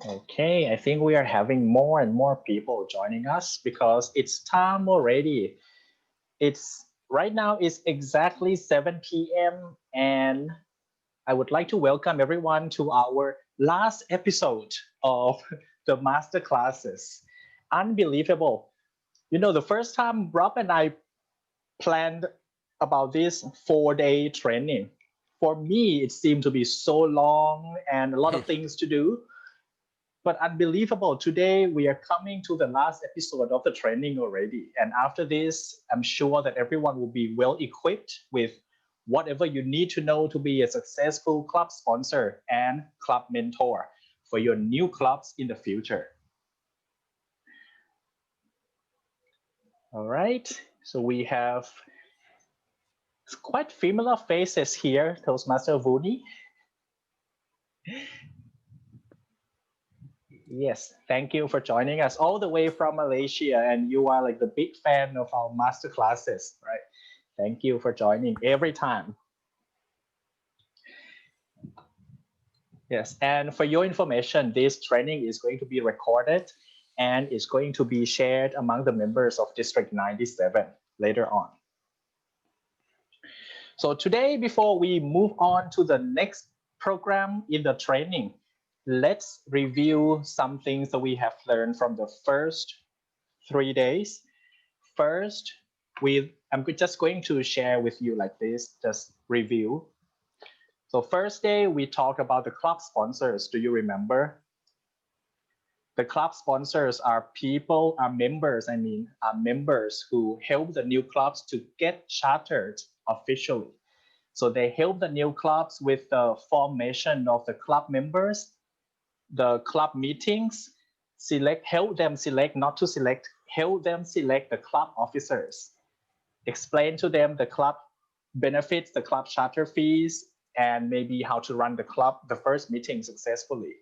Okay, I think we are having more and more people joining us because it's time already. It's right now it's exactly 7 p.m. and I would like to welcome everyone to our last episode of the master classes. Unbelievable. You know, the first time Rob and I planned about this 4-day training. For me, it seemed to be so long and a lot of things to do. But unbelievable, today we are coming to the last episode of the training already. And after this, I'm sure that everyone will be well equipped with whatever you need to know to be a successful club sponsor and club mentor for your new clubs in the future. All right, so we have quite familiar faces here, Toastmaster Vuni. Yes, thank you for joining us all the way from Malaysia, and you are like the big fan of our master classes, right? Thank you for joining every time. Yes, and for your information, this training is going to be recorded and is going to be shared among the members of District 97 later on. So today, before we move on to the next program in the training, let's review some things that we have learned from the first 3 days. First, I'm just going to share with you like this, just review. So first day, we talked about the club sponsors. Do you remember? The club sponsors are members who help the new clubs to get chartered officially. So they help the new clubs with the formation of the club members, the club meetings, help them select the club officers, explain to them the club benefits, the club charter fees, and maybe how to run the first meeting successfully.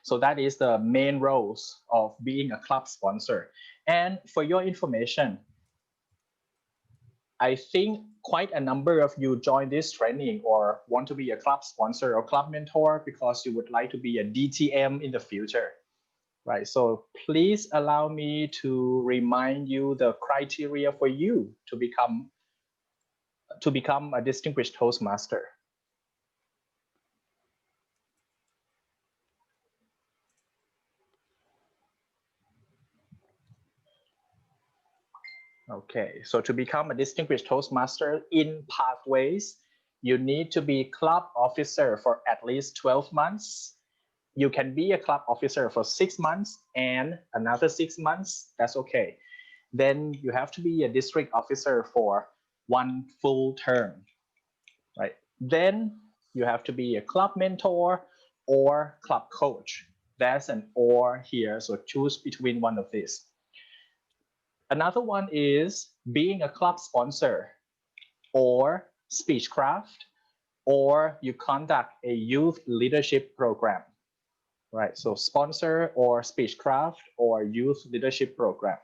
So that is the main roles of being a club sponsor. And for your information, I think quite a number of you join this training or want to be a club sponsor or club mentor because you would like to be a DTM in the future, right? So please allow me to remind you the criteria for you to become a distinguished Toastmaster. Okay, so to become a distinguished Toastmaster in pathways, you need to be club officer for at least 12 months. You can be a club officer for 6 months and another 6 months, that's okay. Then you have to be a district officer for 1 full term, right? Then you have to be a club mentor or club coach. There's an or here, so choose between one of these. Another one is being a club sponsor or speechcraft, or you conduct a youth leadership program, right? So sponsor or speechcraft or youth leadership program.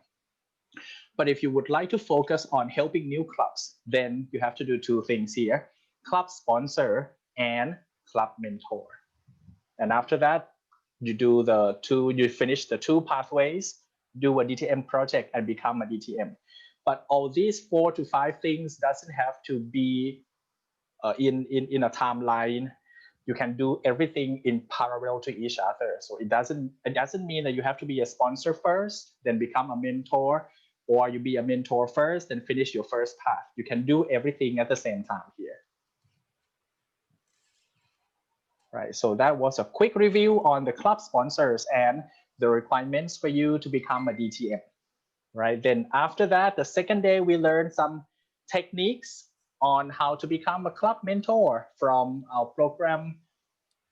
But if you would like to focus on helping new clubs, then you have to do 2 things here: club sponsor and club mentor. And after that, you finish the 2 pathways, do a DTM project and become a DTM. But all these 4 to 5 things doesn't have to be in a timeline. You can do everything in parallel to each other. So it doesn't mean that you have to be a sponsor first, then become a mentor, or you be a mentor first, then finish your first path. You can do everything at the same time here. Right, so that was a quick review on the club sponsors and the requirements for you to become a DTM. Right, then after that, the second day, we learned some techniques on how to become a club mentor from our program,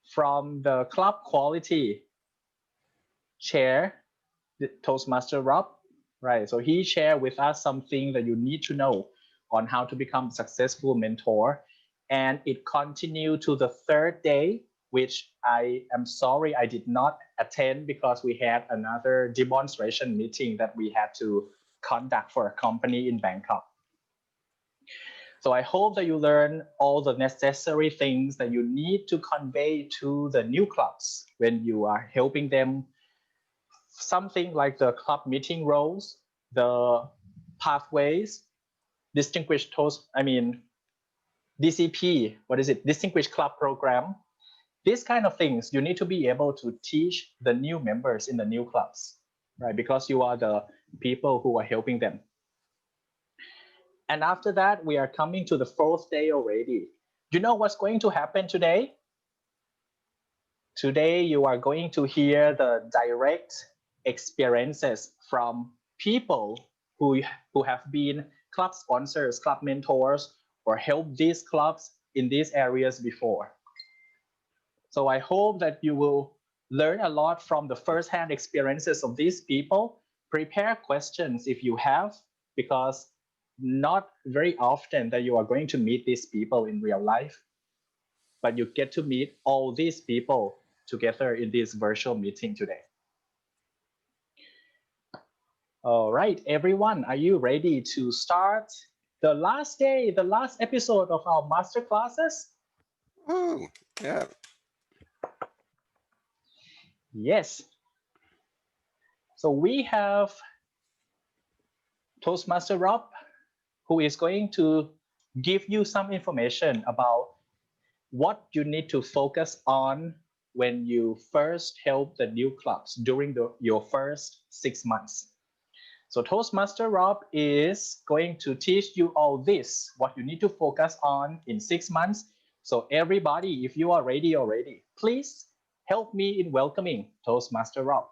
from the club quality chair, the Toastmaster Rob. Right, so he shared with us something that you need to know on how to become a successful mentor. And it continued to the third day, which I am sorry I did not attend because we had another demonstration meeting that we had to conduct for a company in Bangkok. So I hope that you learn all the necessary things that you need to convey to the new clubs when you are helping them. Something like the club meeting roles, the pathways, distinguished toast, DCP, what is it? Distinguished Club Program. These kind of things you need to be able to teach the new members in the new clubs, right? Because you are the people who are helping them. And after that, we are coming to the fourth day already. You know what's going to happen today? Today, you are going to hear the direct experiences from people who have been club sponsors, club mentors, or helped these clubs in these areas before. So I hope that you will learn a lot from the first-hand experiences of these people. Prepare questions if you have, because not very often that you are going to meet these people in real life, but you get to meet all these people together in this virtual meeting today. All right, everyone, are you ready to start the last day, the last episode of our master classes? Oh, yeah. Yes. So we have Toastmaster Rob, who is going to give you some information about what you need to focus on when you first help the new clubs during your first 6 months. So Toastmaster Rob is going to teach you all this, what you need to focus on in 6 months. So everybody, if you are ready already, please help me in welcoming Toastmaster Rob.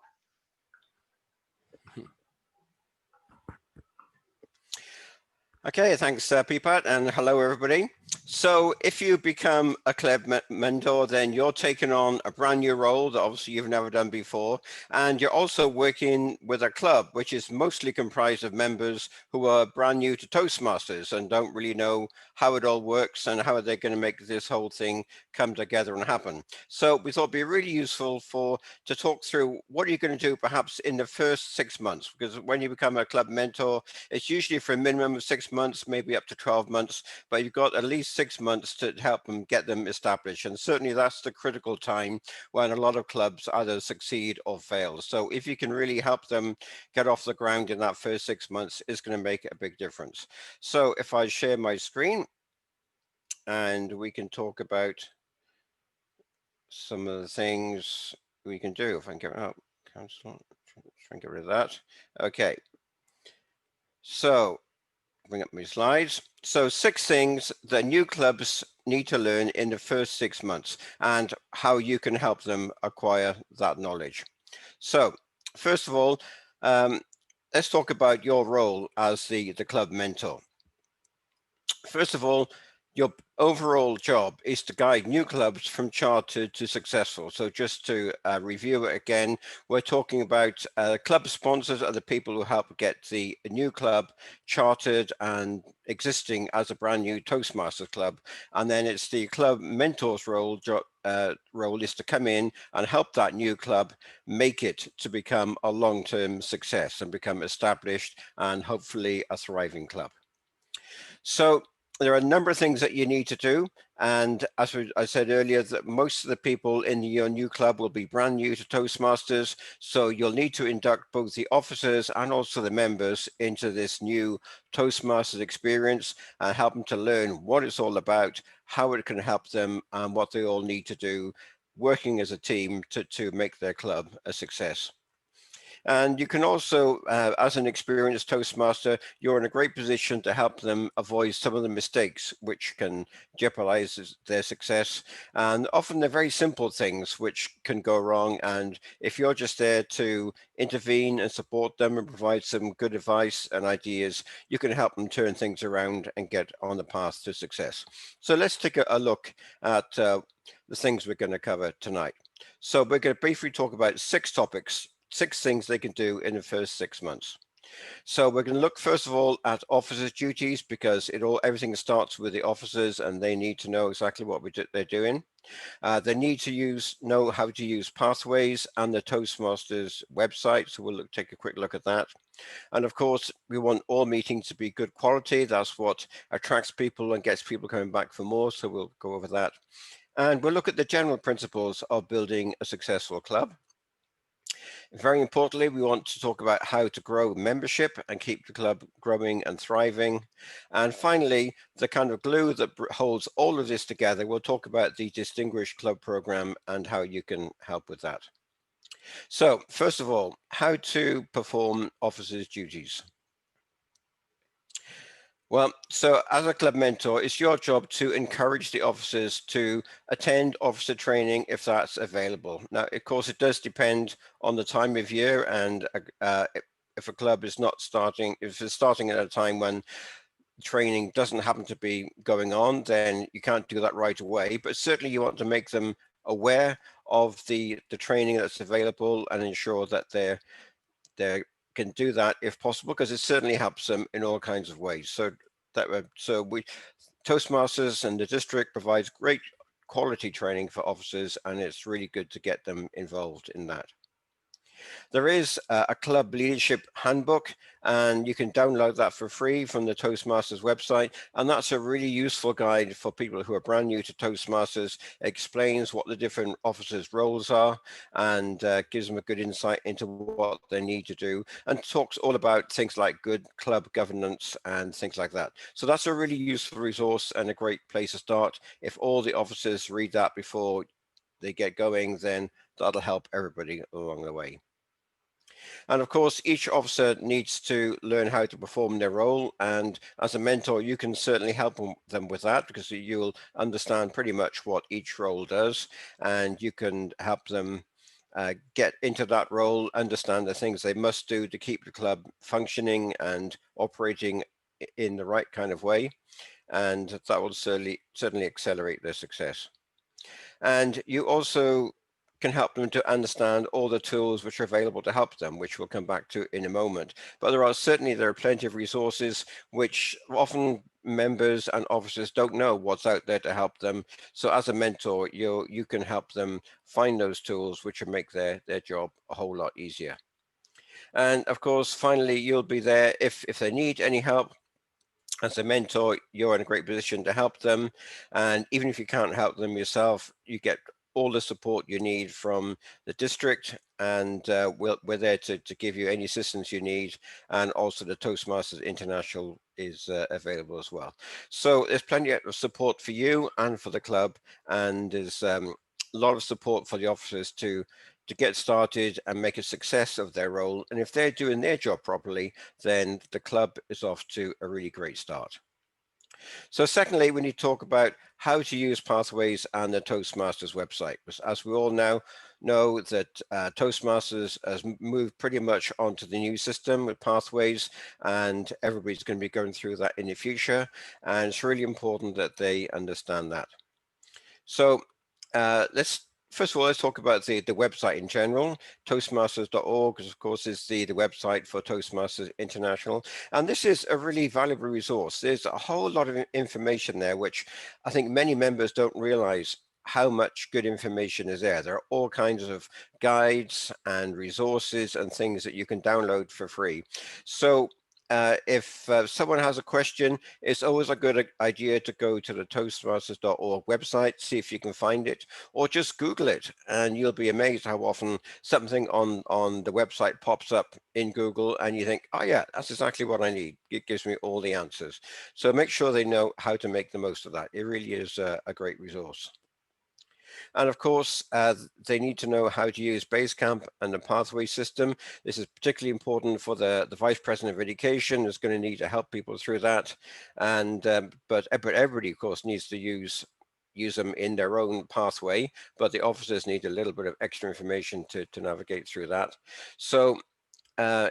Okay, thanks, Peepat, and hello, everybody. So if you become a club mentor, then you're taking on a brand new role that obviously you've never done before. And you're also working with a club, which is mostly comprised of members who are brand new to Toastmasters and don't really know how it all works and how are they going to make this whole thing come together and happen. So we thought it'd be really useful to talk through what are you going to do perhaps in the first 6 months, because when you become a club mentor, it's usually for a minimum of 6 months, maybe up to 12 months, but you've got at least 6 months to help them get them established. And certainly that's the critical time when a lot of clubs either succeed or fail. So if you can really help them get off the ground in that first 6 months, it's going to make a big difference. So if I share my screen and we can talk about some of the things we can do. If I can get out, cancel, try and get rid of that. Okay. So bring up my slides. So 6 things that new clubs need to learn in the first 6 months and how you can help them acquire that knowledge. So first of all, let's talk about your role as the club mentor. First of all, your overall job is to guide new clubs from chartered to successful. So just to review it again, we're talking about club sponsors are the people who help get the new club chartered and existing as a brand new Toastmasters club. And then it's the club mentor's role is to come in and help that new club make it to become a long-term success and become established and hopefully a thriving club. So there are a number of things that you need to do. And as I said earlier, that most of the people in your new club will be brand new to Toastmasters. So you'll need to induct both the officers and also the members into this new Toastmasters experience and help them to learn what it's all about, how it can help them, and what they all need to do working as a team to make their club a success. And you can also, as an experienced Toastmaster, you're in a great position to help them avoid some of the mistakes which can jeopardize their success. And often they're very simple things which can go wrong. And if you're just there to intervene and support them and provide some good advice and ideas, you can help them turn things around and get on the path to success. So let's take a look at the things we're going to cover tonight. So we're going to briefly talk about 6 topics, 6 things they can do in the first 6 months. So we're going to look first of all at officers' duties, because everything starts with the officers and they need to know exactly what they're doing. They need to know how to use pathways and the Toastmasters website. So we'll take a quick look at that. And of course, we want all meetings to be good quality. That's what attracts people and gets people coming back for more. So we'll go over that. And we'll look at the general principles of building a successful club. Very importantly, we want to talk about how to grow membership and keep the club growing and thriving. And finally, the kind of glue that holds all of this together, we'll talk about the Distinguished Club program and how you can help with that. So first of all, how to perform officers' duties. Well, so as a club mentor, it's your job to encourage the officers to attend officer training if that's available. Now, of course, it does depend on the time of year, and if a club is not starting, if it's starting at a time when training doesn't happen to be going on, then you can't do that right away. But certainly you want to make them aware of the training that's available and ensure that they can do that if possible, because it certainly helps them in all kinds of ways. So Toastmasters and the district provides great quality training for officers, and it's really good to get them involved in that. There is a club leadership handbook, and you can download that for free from the Toastmasters website. And that's a really useful guide for people who are brand new to Toastmasters. It explains what the different officers' roles are and gives them a good insight into what they need to do, and talks all about things like good club governance and things like that. So that's a really useful resource and a great place to start. If all the officers read that before they get going, then that'll help everybody along the way. And of course, each officer needs to learn how to perform their role. And as a mentor, you can certainly help them with that, because you'll understand pretty much what each role does, and you can help them get into that role, understand the things they must do to keep the club functioning and operating in the right kind of way. And that will certainly accelerate their success. And you also can help them to understand all the tools which are available to help them, which we'll come back to in a moment. But there are plenty of resources which often members and officers don't know what's out there to help them. So as a mentor, you can help them find those tools which will make their job a whole lot easier. And of course, finally, you'll be there if they need any help. As a mentor, you're in a great position to help them. And even if you can't help them yourself, you get all the support you need from the district, and we're there to give you any assistance you need. And also the Toastmasters International is available as well. So there's plenty of support for you and for the club, and there's a lot of support for the officers to get started and make a success of their role. And if they're doing their job properly, then the club is off to a really great start. So secondly, we need to talk about how to use pathways and the Toastmasters website. As we all now know that Toastmasters has moved pretty much onto the new system with pathways, and everybody's going to be going through that in the future. And it's really important that they understand that. So first of all, let's talk about the website in general. Toastmasters.org, of course, is the website for Toastmasters International. And this is a really valuable resource. There's a whole lot of information there, which I think many members don't realize how much good information is there. There are all kinds of guides and resources and things that you can download for free. So if someone has a question, it's always a good idea to go to the Toastmasters.org website, see if you can find it, or just Google it, and you'll be amazed how often something on the website pops up in Google, and you think, oh yeah, that's exactly what I need. It gives me all the answers. So make sure they know how to make the most of that. It really is a great resource. And of course, they need to know how to use Basecamp and the pathway system. This is particularly important for the Vice President of Education, who's going to need to help people through that. And but everybody, of course, needs to use them in their own pathway, but the officers need a little bit of extra information to navigate through that. So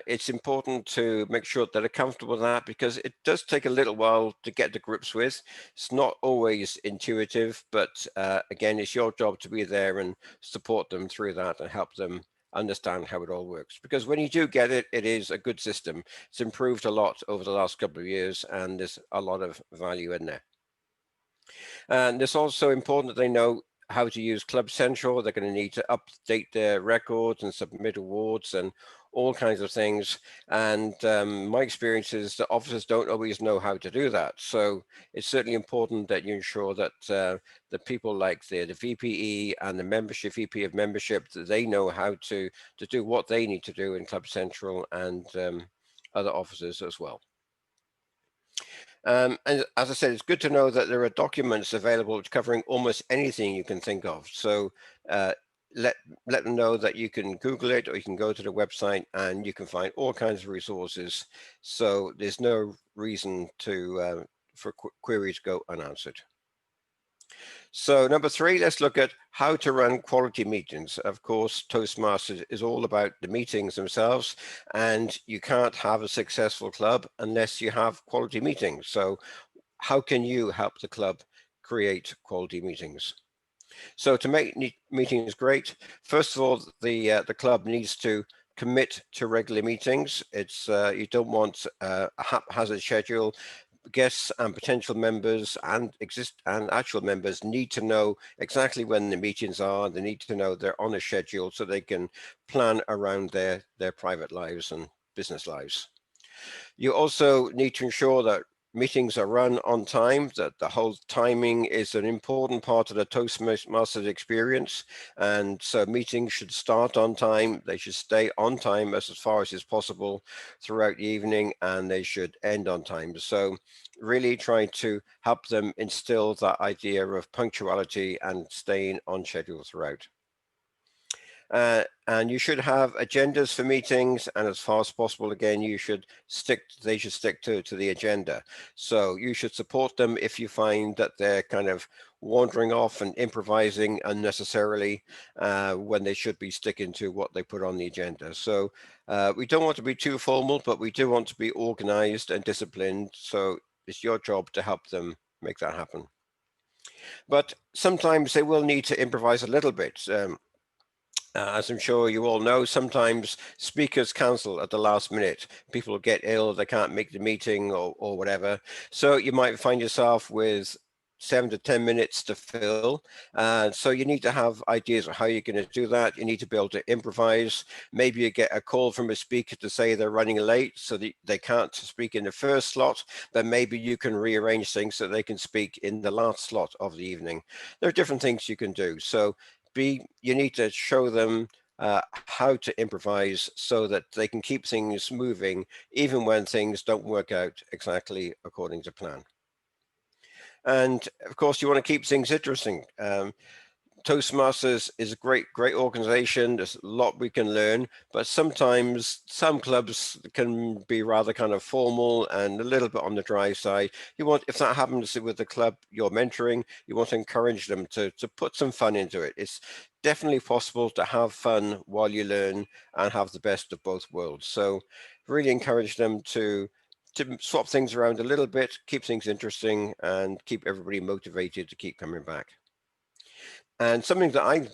it's important to make sure that they're comfortable with that, because it does take a little while to get to grips with. It's not always intuitive, but again, it's your job to be there and support them through that and help them understand how it all works. Because when you do get it, it is a good system. It's improved a lot over the last couple of years, and there's a lot of value in there. And it's also important that they know how to use Club Central. They're going to need to update their records and submit awards and all kinds of things. And my experience is that officers don't always know how to do that. So it's certainly important that you ensure that the people like the VPE and the membership VP of membership, that they know how to do what they need to do in Club Central, and other officers as well. And as I said, it's good to know that there are documents available covering almost anything you can think of. So let them know that you can Google it, or you can go to the website and you can find all kinds of resources. So there's no reason to for queries to go unanswered. So number 3, let's look at how to run quality meetings. Of course, Toastmasters is all about the meetings themselves, and you can't have a successful club unless you have quality meetings. So how can you help the club create quality meetings? So to make meetings great, first of all, the club needs to commit to regular meetings. It's you don't want a haphazard schedule. Guests and potential members and actual members need to know exactly when the meetings are. They need to know they're on a schedule so they can plan around their private lives and business lives. You also need to ensure that meetings are run on time, that the whole timing is an important part of the Toastmasters experience. And so meetings should start on time, they should stay on time as far as is possible throughout the evening, and they should end on time. So really trying to help them instill that idea of punctuality and staying on schedule throughout. And you should have agendas for meetings, and as far as possible, again, they should stick to the agenda. So you should support them if you find that they're kind of wandering off and improvising unnecessarily when they should be sticking to what they put on the agenda. So we don't want to be too formal, but we do want to be organized and disciplined. So it's your job to help them make that happen. But sometimes they will need to improvise a little bit. As I'm sure you all know, sometimes speakers cancel at the last minute. People get ill, they can't make the meeting or whatever. So you might find yourself with 7 to 10 minutes to fill. So you need to have ideas of how you're going to do that. You need to be able to improvise. Maybe you get a call from a speaker to say they're running late, so that they can't speak in the first slot, but maybe you can rearrange things so they can speak in the last slot of the evening. There are different things you can do. So you need to show them how to improvise so that they can keep things moving even when things don't work out exactly according to plan. And of course, you want to keep things interesting. Toastmasters is a great organization. There's a lot we can learn, but sometimes some clubs can be rather kind of formal and a little bit on the dry side. If that happens with the club you're mentoring, you want to encourage them to put some fun into it. It's definitely possible to have fun while you learn and have the best of both worlds. So really encourage them to swap things around a little bit, keep things interesting, and keep everybody motivated to keep coming back. And something that I,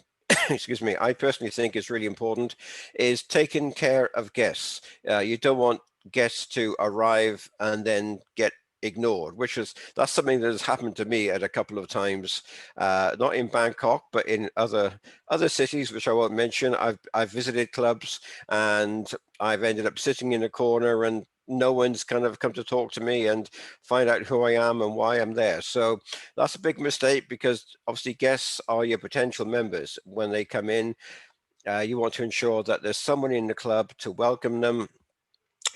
excuse me, I personally think is really important is taking care of guests. You don't want guests to arrive and then get ignored, that's something that has happened to me at a couple of times, not in Bangkok, but in other cities, which I won't mention. I've visited clubs and I've ended up sitting in a corner and no one's kind of come to talk to me and find out who I am and why I'm there. So that's a big mistake, because obviously guests are your potential members. When they come in, you want to ensure that there's someone in the club to welcome them,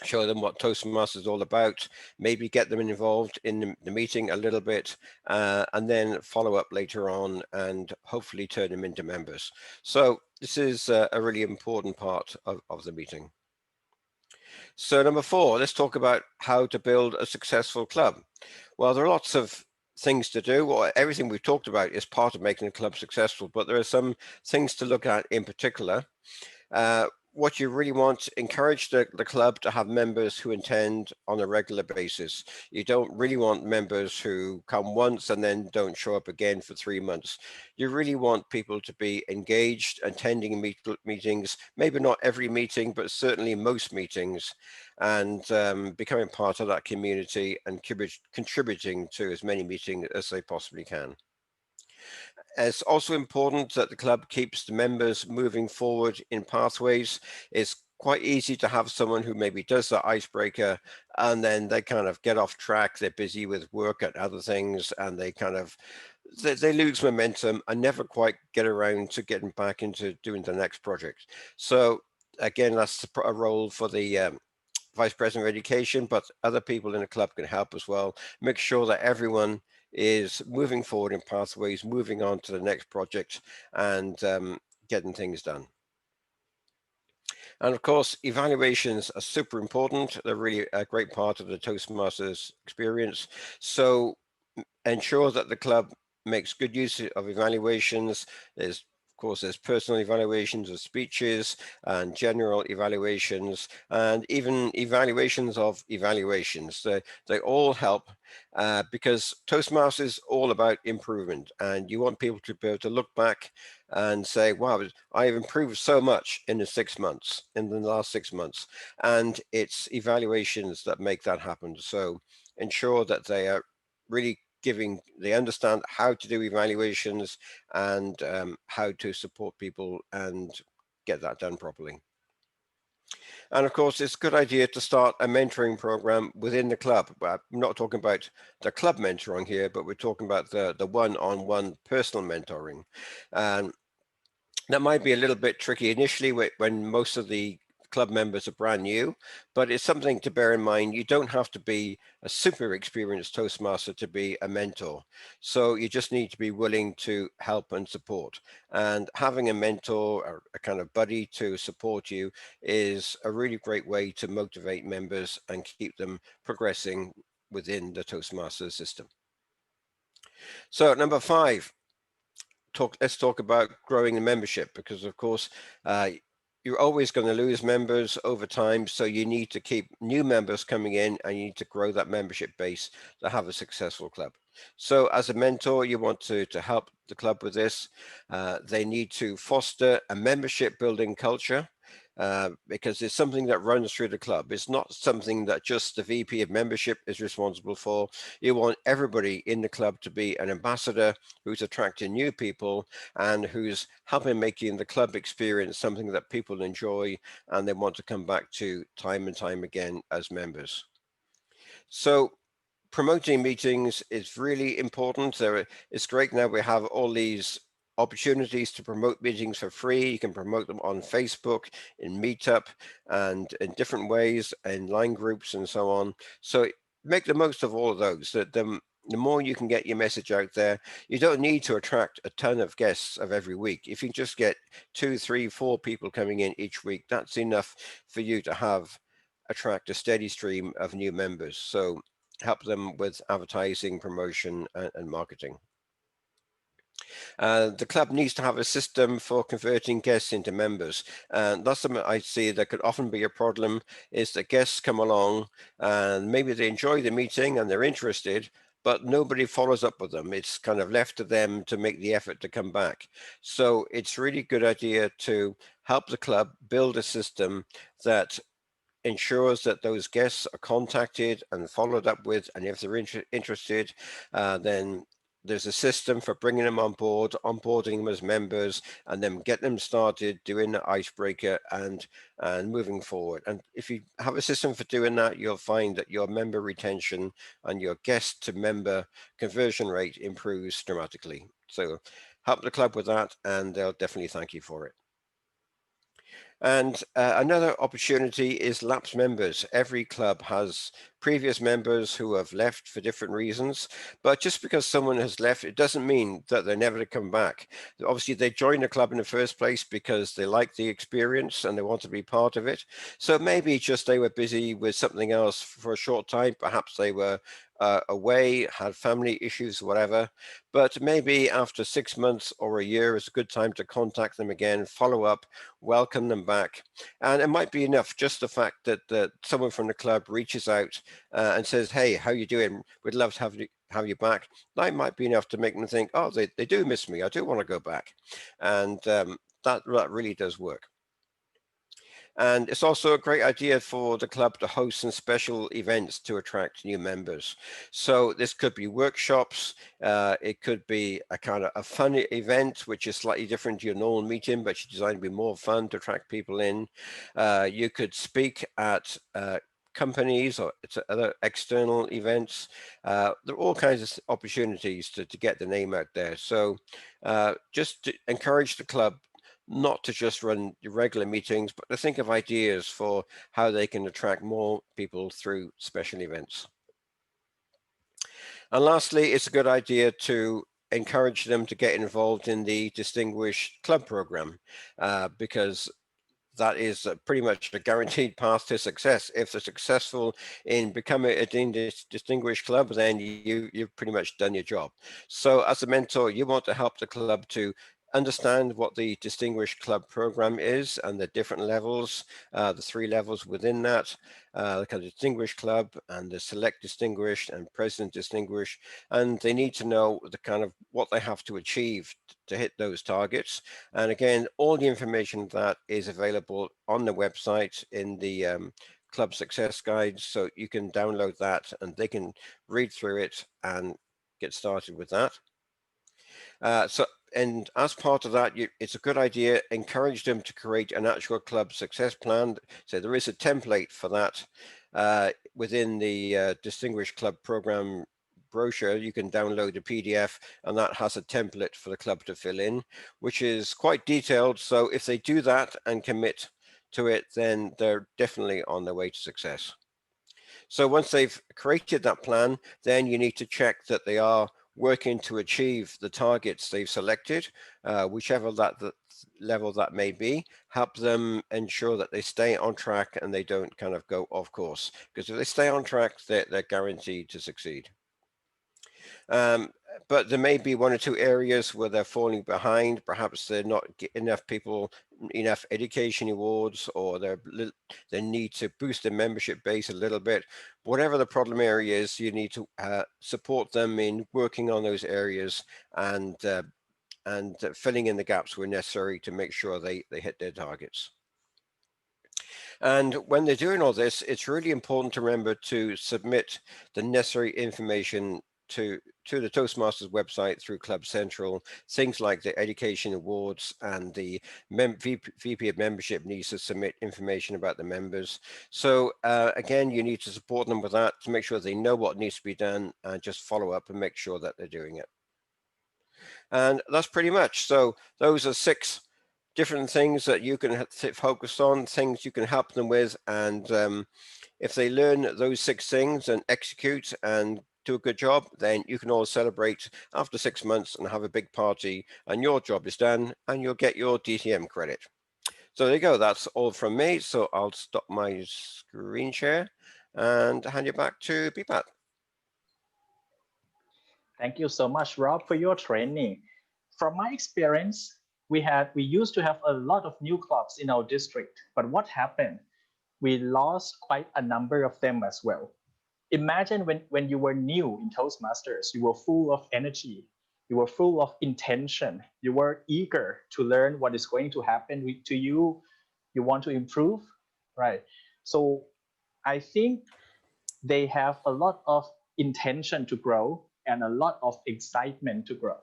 show them what Toastmasters is all about, maybe get them involved in the meeting a little bit, and then follow up later on and hopefully turn them into members. So this is a really important part of the meeting. So number 4, let's talk about how to build a successful club. Well, there are lots of things to do. Well, everything we've talked about is part of making a club successful, but there are some things to look at in particular. What you really want, encourage the club to have members who attend on a regular basis. You don't really want members who come once and then don't show up again for 3 months. You really want people to be engaged, attending meetings, maybe not every meeting, but certainly most meetings, and becoming part of that community and contributing to as many meetings as they possibly can. It's also important that the club keeps the members moving forward in pathways. It's quite easy to have someone who maybe does the icebreaker and then they kind of get off track. They're busy with work and other things, and they lose momentum and never quite get around to getting back into doing the next project. So again, that's a role for the Vice President of Education, but other people in the club can help as well. Make sure that everyone is moving forward in pathways, moving on to the next project, and getting things done. And of course, evaluations are super important. They're really a great part of the Toastmasters experience. So ensure that the club makes good use of evaluations. Of course, there's personal evaluations of speeches and general evaluations, and even evaluations of evaluations. They all help because Toastmasters is all about improvement, and you want people to be able to look back and say, wow, I've improved so much in the last 6 months, and it's evaluations that make that happen. So ensure that they are really they understand how to do evaluations and how to support people and get that done properly. And of course, it's a good idea to start a mentoring program within the club. I'm not talking about the club mentoring here, but we're talking about the one-on-one personal mentoring. And that might be a little bit tricky initially when most of the club members are brand new, but it's something to bear in mind. You don't have to be a super experienced Toastmaster to be a mentor. So you just need to be willing to help and support. And having a mentor or a kind of buddy to support you is a really great way to motivate members and keep them progressing within the Toastmaster system. So number 5, let's talk about growing the membership, because of course you're always going to lose members over time, so you need to keep new members coming in and you need to grow that membership base to have a successful club. So as a mentor, you want to help the club with this. They need to foster a membership building culture. Because it's something that runs through the club. It's not something that just the VP of membership is responsible for. You want everybody in the club to be an ambassador who's attracting new people and who's helping making the club experience something that people enjoy and they want to come back to time and time again as members. So promoting meetings is really important. It's great now we have all these opportunities to promote meetings for free. You can promote them on Facebook, in Meetup, and in different ways, in line groups and so on. So make the most of all of those. The more you can get your message out there, you don't need to attract a ton of guests of every week. If you just get 2, 3, 4 people coming in each week, that's enough for you to attract a steady stream of new members. So help them with advertising, promotion, and marketing. The club needs to have a system for converting guests into members. And that's something I see that could often be a problem, is that guests come along and maybe they enjoy the meeting and they're interested, but nobody follows up with them. It's kind of left to them to make the effort to come back. So it's really good idea to help the club build a system that ensures that those guests are contacted and followed up with, and if they're interested, then there's a system for bringing them on board, onboarding them as members, and then get them started doing the icebreaker and moving forward. And if you have a system for doing that, you'll find that your member retention and your guest to member conversion rate improves dramatically. So help the club with that, and they'll definitely thank you for it. And another opportunity is lapsed members. Every club has previous members who have left for different reasons, but just because someone has left, it doesn't mean that they're never to come back. Obviously, they joined the club in the first place because they like the experience and they want to be part of it. So maybe just they were busy with something else for a short time. Perhaps they were away, had family issues, whatever. But maybe after 6 months or a year is a good time to contact them again, follow up, welcome them back. And it might be enough, just the fact that someone from the club reaches out and says, hey, how you doing? We'd love to have you back. That might be enough to make them think, oh, they do miss me. I do want to go back. And that really does work. And it's also a great idea for the club to host some special events to attract new members. So this could be workshops, it could be a kind of a fun event, which is slightly different to your normal meeting, but it's designed to be more fun to attract people in. You could speak at companies or to other external events. There are all kinds of opportunities to get the name out there. So just to encourage the club not to just run regular meetings, but to think of ideas for how they can attract more people through special events. And lastly, it's a good idea to encourage them to get involved in the Distinguished Club program, because that is pretty much a guaranteed path to success. If they're successful in becoming a distinguished club, then you've pretty much done your job. So as a mentor, you want to help the club to understand what the Distinguished Club program is and the different levels, the 3 levels within that, the kind of Distinguished Club and the Select Distinguished and President Distinguished, and they need to know the kind of what they have to achieve to hit those targets. And again, all the information that is available on the website in the Club Success Guide, so you can download that and they can read through it and get started with that. And as part of that, it's a good idea, encourage them to create an actual club success plan. So there is a template for that within the Distinguished Club program brochure. You can download a PDF, and that has a template for the club to fill in, which is quite detailed. So if they do that and commit to it, then they're definitely on their way to success. So once they've created that plan, then you need to check that they are working to achieve the targets they've selected, whichever the level that may be. Help them ensure that they stay on track and they don't kind of go off course, because if they stay on track, they're guaranteed to succeed. But there may be 1 or 2 areas where they're falling behind. Perhaps they're not getting enough education awards, or they need to boost their membership base a little bit. Whatever the problem area is, you need to support them in working on those areas and filling in the gaps where necessary to make sure they hit their targets. And when they're doing all this, it's really important to remember to submit the necessary information to the Toastmasters website through Club Central. Things like the education awards, and the VP of membership needs to submit information about the members. So again, you need to support them with that to make sure they know what needs to be done, and just follow up and make sure that they're doing it. And that's pretty much. So those are 6 different things that you can focus on, things you can help them with. And if they learn those 6 things and execute and do a good job, then you can all celebrate after 6 months and have a big party, and your job is done and you'll get your DTM credit. So there you go. That's all from me. So I'll stop my screen share and hand you back to Bipat. Thank you so much, Rob, for your training. From my experience, we used to have a lot of new clubs in our district, but what happened? We lost quite a number of them as well. Imagine when you were new in Toastmasters, you were full of energy, you were full of intention, you were eager to learn what is going to happen to you, you want to improve, right? So I think they have a lot of intention to grow and a lot of excitement to grow.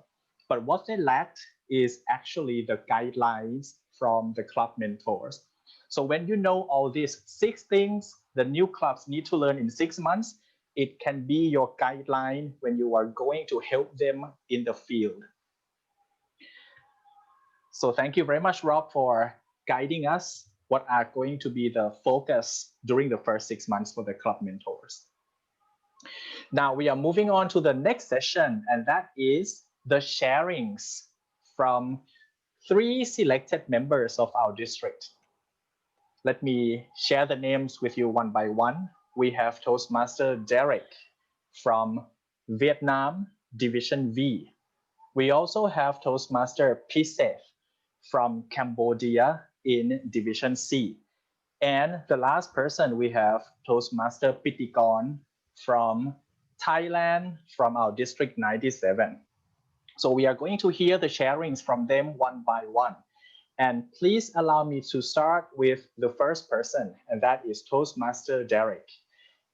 But what they lacked is actually the guidelines from the club mentors. So when you know all these 6 things the new clubs need to learn in 6 months, it can be your guideline when you are going to help them in the field. So thank you very much, Rob, for guiding us what are going to be the focus during the first 6 months for the club mentors. Now we are moving on to the next session, and that is the sharings from 3 selected members of our district. Let me share the names with you one by one. We have Toastmaster Derek from Vietnam, Division V. We also have Toastmaster Piseth from Cambodia in Division C. And the last person, we have Toastmaster Pitikon from Thailand, from our District 97. So we are going to hear the sharings from them one by one. And please allow me to start with the first person, and that is Toastmaster Derek,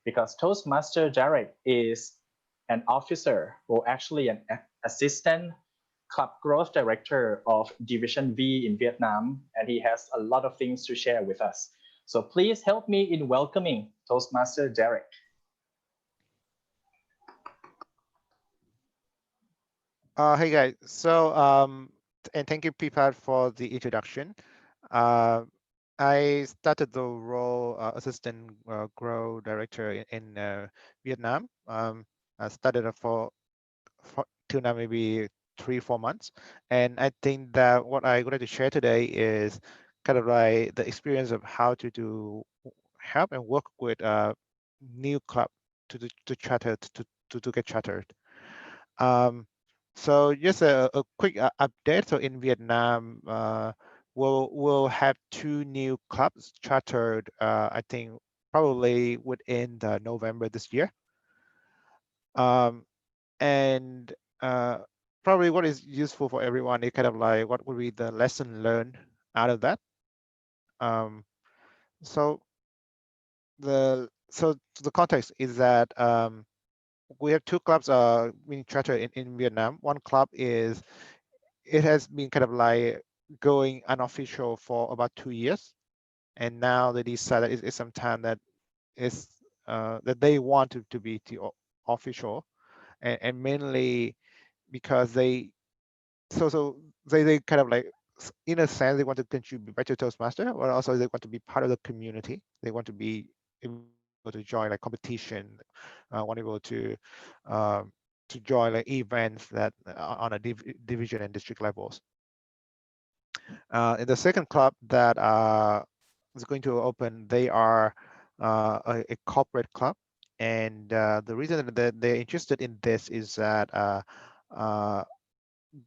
because Toastmaster Derek is an officer, or actually an assistant club growth director of Division V in Vietnam, and he has a lot of things to share with us. So please help me in welcoming Toastmaster Derek. Hey guys, so and thank you, Pipad, for the introduction. I started the role assistant grow director in Vietnam. I started it for till now maybe 3-4 months, and I think that what I wanted to share today is kind of like the experience of how to help and work with new club to charter to get chartered. Um, so just a quick update. So in Vietnam, we'll have 2 new clubs chartered. I think probably within the November this year. Um, and probably what is useful for everyone is kind of like what would be the lesson learned out of that. Um, so the context is that we have 2 clubs being chartered in Vietnam. One club is it has been kind of like going unofficial for about 2 years, and now they decided it's some time that is that they want to be official, and mainly because they kind of like in a sense they want to contribute back to Toastmaster, but also they want to be part of the community. They want to be able to join like competition, want to be able um, to join like events that on a division and district levels. In the second club that is going to open, they are a corporate club, and the reason that they're interested in this is that uh,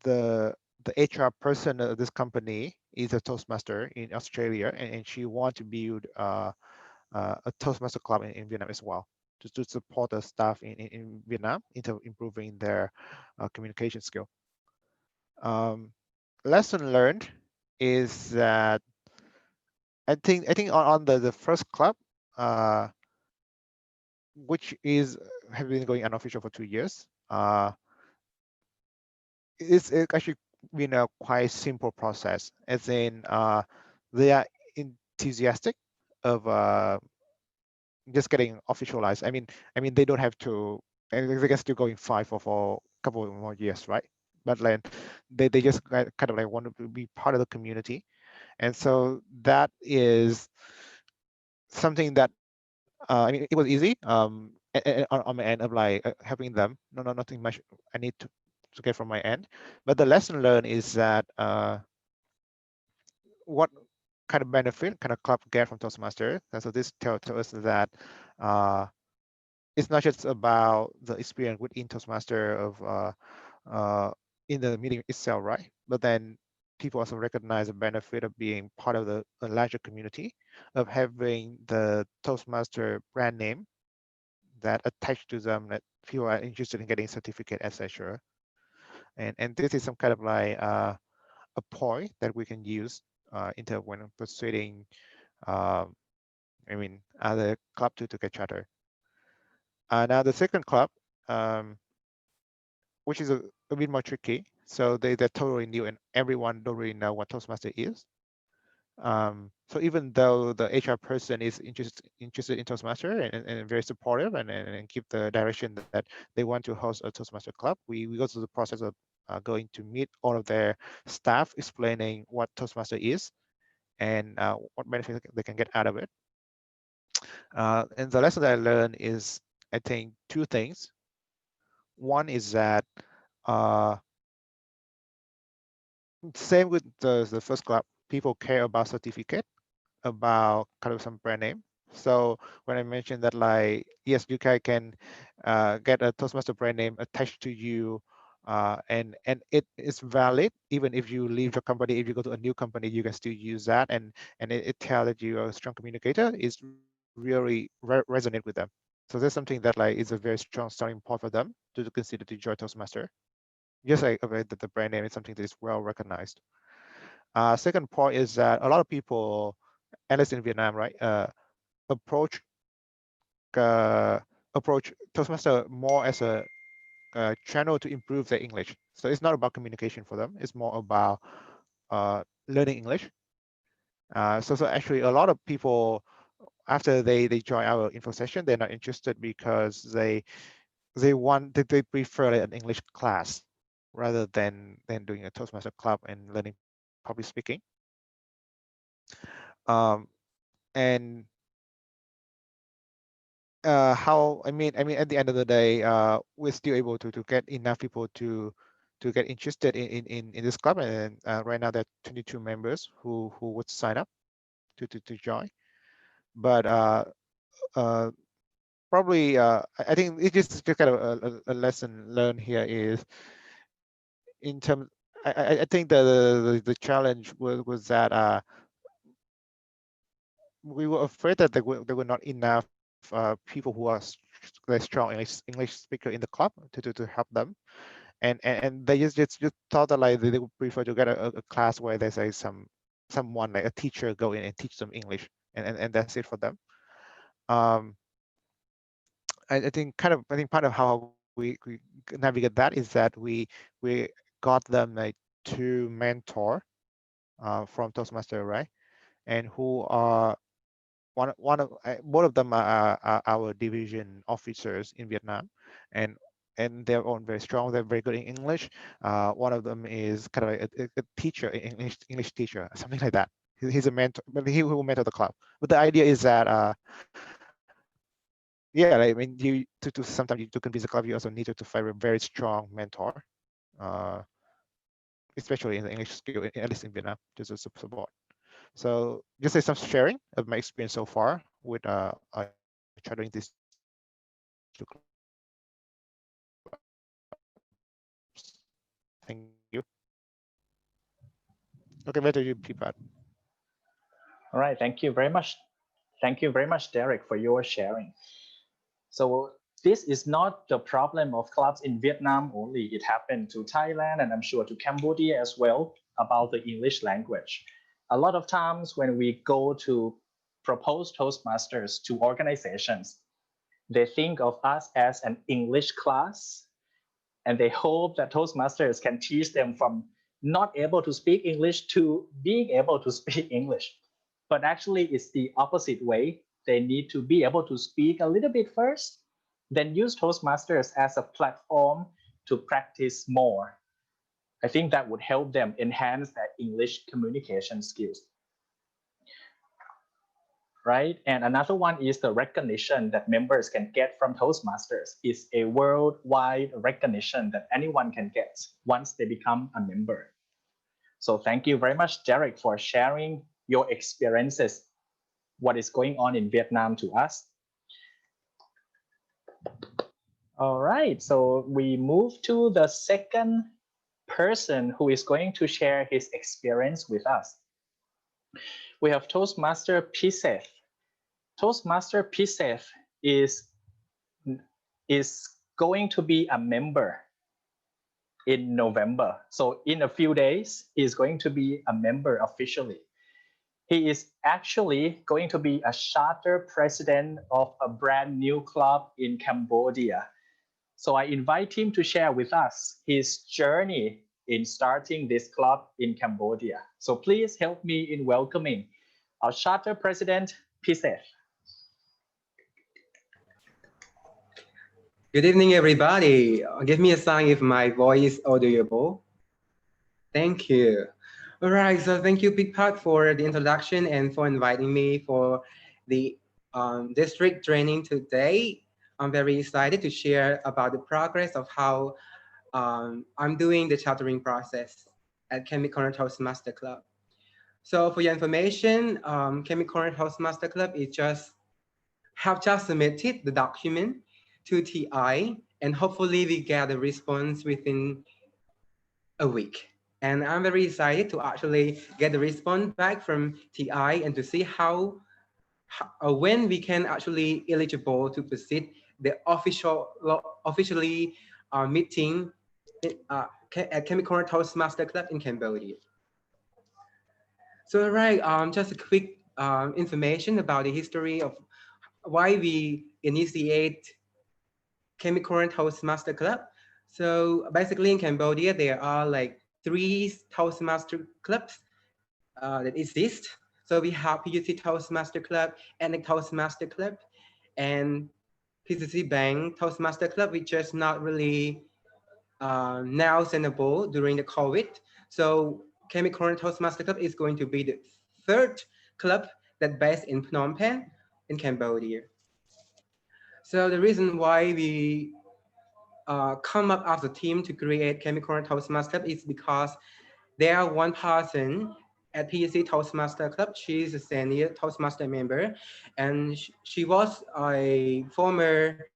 the HR person of this company is a Toastmaster in Australia, and she wants to build a Toastmaster club in Vietnam as well, just to support the staff in Vietnam into improving their communication skill. Um, Lesson learned is that I think on the first club, uh, which is have been going unofficial for 2 years, it's actually been a quite simple process. As in, they are enthusiastic of just getting officialized. I mean they don't have to. And they can still go in 5 or a couple more years, right? But then they just kind of like want to be part of the community, and so that is something that I mean, it was easy on my end of like helping them. No, nothing much I need to get from my end. But the lesson learned is that what kind of benefit can a club get from Toastmaster? And so this tells us that uh, it's not just about the experience within Toastmaster of in the meeting itself, right? But then people also recognize the benefit of being part of the larger community, of having the Toastmaster brand name that attached to them, that people are interested in getting certificate, etc. And this is some kind of like a point that we can use into when persuading um, other club to get charter. Now the second club, um, which is a bit more tricky. So they're totally new and everyone don't really know what Toastmaster is. So even though the HR person is interested in Toastmaster and very supportive and give the direction that they want to host a Toastmaster club, we go through the process of going to meet all of their staff, explaining what Toastmaster is and what benefits they can get out of it. And the lesson that I learned is, I think, 2 things. One is that same with the first club, people care about certificate, about kind of some brand name. So when I mentioned that, like, yes, you can get a Toastmaster brand name attached to you, and it is valid even if you leave your company. If you go to a new company, you can still use that, and it tells that you are a strong communicator. Is really resonate with them. So that's something that like is a very strong starting point for them to consider to join Toastmaster. Just like the brand name is something that is well recognized. Second point is that a lot of people, at least in Vietnam, right, approach Toastmaster more as a channel to improve their English. So it's not about communication for them. It's more about learning English. So actually, a lot of people, after they join our info session, they're not interested because they prefer an English class rather than doing a Toastmaster club and learning public speaking. And how I mean at the end of the day, we're still able to get enough people to get interested in this club, and right now there are 22 members who would sign up to join. But probably I think it's just kind of a lesson learned here is in terms. I think the challenge was that we were afraid that there were not enough people who are strong English speaker in the club to help them, and they just thought that like they would prefer to get a class where there's someone like a teacher go in and teach them English, and that's it for them. I think part of how we navigate that is that we got them like two mentor from Toastmaster, right, and who are both of them are our division officers in Vietnam, and they're all very strong. They're very good in English. One of them is kind of like a teacher, English teacher, something like that. He's a mentor, but he will mentor the club. But the idea is that yeah, I mean, you to sometimes to convince the club, you also need to find a very strong mentor, especially in the English skill, at least in Vietnam, just to support. So just some sharing of my experience so far with chartering these two clubs. Thank you. Okay, better you, Pipat. All right, thank you very much. Thank you very much, Derek, for your sharing. So this is not the problem of clubs in Vietnam only. It happened to Thailand and I'm sure to Cambodia as well about the English language. A lot of times when we go to propose Toastmasters to organizations, they think of us as an English class, and they hope that Toastmasters can teach them from not able to speak English to being able to speak English. But actually, it's the opposite way. They need to be able to speak a little bit first, then use Toastmasters as a platform to practice more. I think that would help them enhance their English communication skills. Right? And another one is the recognition that members can get from Toastmasters. It's a worldwide recognition that anyone can get once they become a member. So thank you very much, Derek, for sharing your experiences, what is going on in Vietnam to us. All right, so we move to the second person who is going to share his experience with us. We have Toastmaster Piseth. Toastmaster Piseth is going to be a member in November. So in a few days, he's going to be a member officially. He is actually going to be a charter president of a brand new club in Cambodia. So I invite him to share with us his journey in starting this club in Cambodia. So please help me in welcoming our charter president, Piseth. Good evening, everybody. Give me a sign if my voice is audible. Thank you. All right, so thank you, Big Pat, for the introduction and for inviting me for the district training today. I'm very excited to share about the progress of how I'm doing the chartering process at Chemical Toastmaster Club. So for your information, Chemical Toastmaster Club is have just submitted the document to TI, and hopefully we get a response within a week. And I'm very excited to actually get the response back from TI and to see when we can actually eligible to proceed the officially meeting at Chemical Toastmaster Club in Cambodia. So right, just a quick information about the history of why we initiate Chemical Toastmaster Club. So basically in Cambodia, there are like 3 Toastmaster clubs that exist. So we have PUC Toastmaster Club, Ethnic Toastmaster Club, and PCC Bank Toastmaster Club, which is not really now sustainable during the COVID. So Chemical Toastmaster Club is going to be the 3rd club that based in Phnom Penh in Cambodia. So the reason why we come up as a team to create Chemical Toastmaster Club is because there are one person at PUC Toastmaster Club. She's a senior Toastmaster member, and she was a former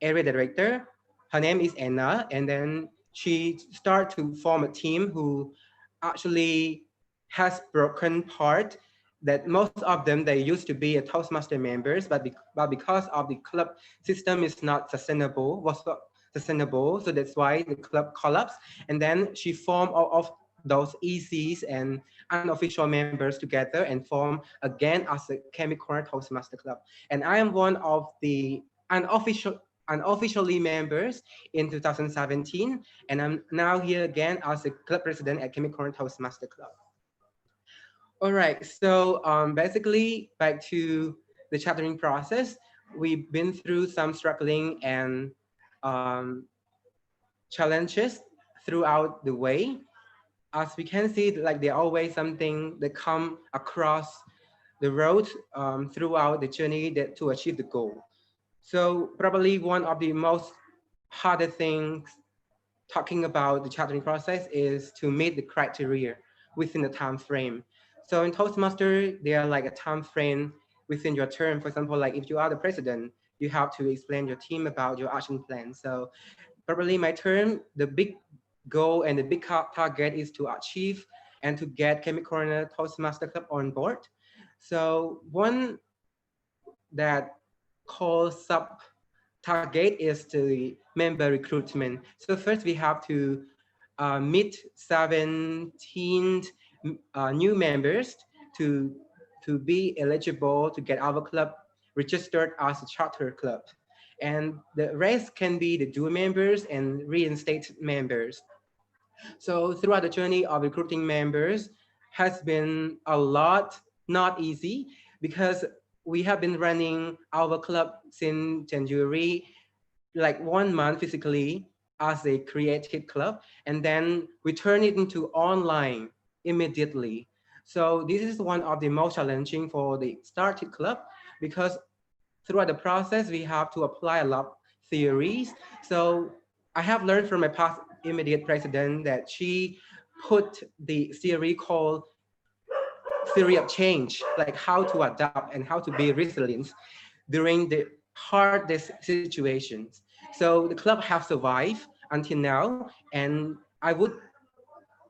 area director. Her name is Anna, and then she started to form a team who actually has broken part that most of them, they used to be a Toastmaster members, but because of the club system is not sustainable, was not sustainable, so that's why the club collapsed. And then she formed all of those ECs and unofficial members together and form again as a Chemical Toastmaster Club. And I am one of the unofficially members in 2017, and I'm now here again as a club president at Chemical Toastmaster Club. All right, so basically back to the chaptering process, we've been through some struggling and challenges throughout the way. As we can see, like there always something that come across the road throughout the journey that to achieve the goal. So probably one of the most harder things talking about the chartering process is to meet the criteria within the time frame. So in Toastmaster, there are like a time frame within your term. For example, like if you are the president, you have to explain your team about your action plan. So probably my term, the big goal and the big target is to achieve and to get Chemical Toastmaster Club on board. So one that called sub target is the member recruitment. So first we have to meet 17 new members to be eligible to get our club registered as a charter club. And the rest can be the dual members and reinstated members. So throughout the journey of recruiting members has been a lot, not easy, because we have been running our club since January, like 1 month physically as a creative club, and then we turn it into online immediately. So this is one of the most challenging for the started club, because throughout the process, we have to apply a lot of theories. So I have learned from my past immediate president that she put the theory called theory of change, like how to adapt and how to be resilient during the hardest situations. So the club have survived until now, and I would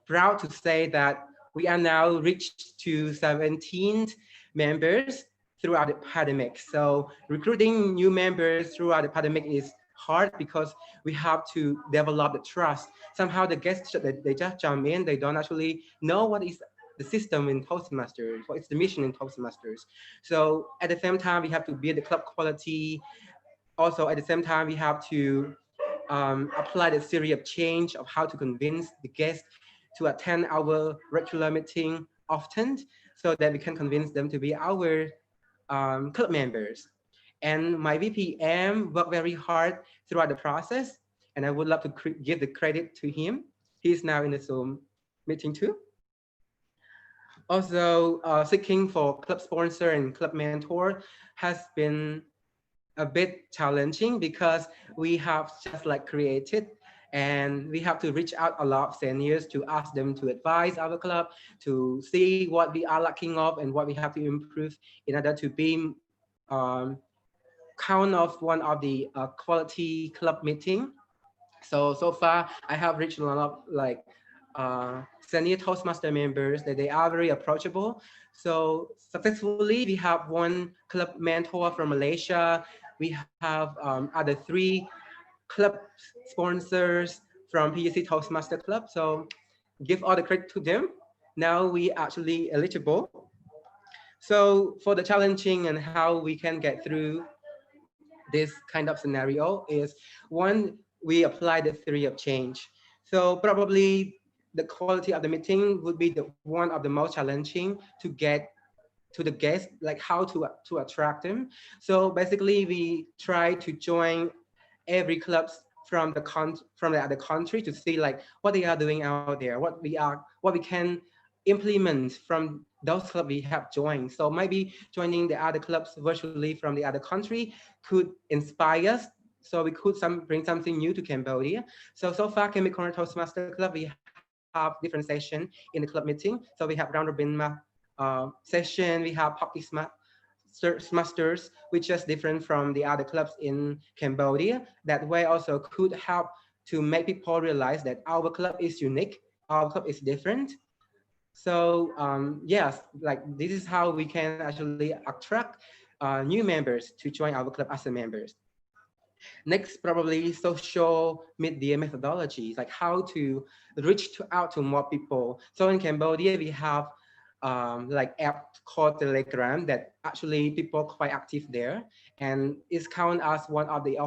proud to say that we are now reached to 17 members throughout the pandemic. So recruiting new members throughout the pandemic is hard because we have to develop the trust. Somehow the guests, they just jump in, they don't actually know what is the system in Toastmasters, what is the mission in Toastmasters. So at the same time, we have to build the club quality. Also, at the same time, we have to apply the theory of change of how to convince the guests to attend our regular meeting often so that we can convince them to be our club members. And my VPM worked very hard throughout the process, and I would love to give the credit to him. He's now in the Zoom meeting too. Also, seeking for club sponsor and club mentor has been a bit challenging because we have just like created and we have to reach out a lot of seniors to ask them to advise our club, to see what we are lacking of and what we have to improve in order to be count of one of the quality club meeting. So far I have reached a lot of like senior Toastmaster members that they are very approachable. So successfully, we have one club mentor from Malaysia. We have other 3 club sponsors from PUC Toastmaster Club. So give all the credit to them. now we actually eligible. So for the challenging and how we can get through this kind of scenario is, one, we apply the theory of change. So probably the quality of the meeting would be one of the most challenging to get to the guests, like how to attract them. So basically we try to join every clubs from the other country to see like what they are doing out there, what we can implement from those clubs we have joined. So maybe joining the other clubs virtually from the other country could inspire us. So we could bring something new to Cambodia. So far, Cambodian Corner Toastmaster Club, we have different sessions in the club meeting. So we have round robin session, we have party masters, which is different from the other clubs in Cambodia. That way also could help to make people realize that our club is unique, our club is different. So yes, like this is how we can actually attract new members to join our club as a members. Next, probably social media methodologies, like how to out to more people. So in Cambodia, we have like app called Telegram that actually people quite active there, and is counted as one of the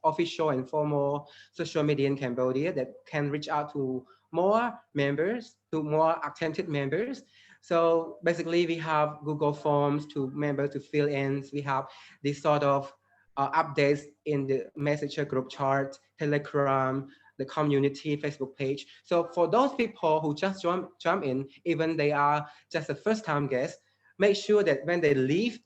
official and formal social media in Cambodia that can reach out to more members, to more attentive members. So basically, we have Google Forms to members to fill in. We have this sort of updates in the Messenger group chart, Telegram, the community Facebook page. So for those people who just jump in, even they are just a first-time guest, make sure that when they leave,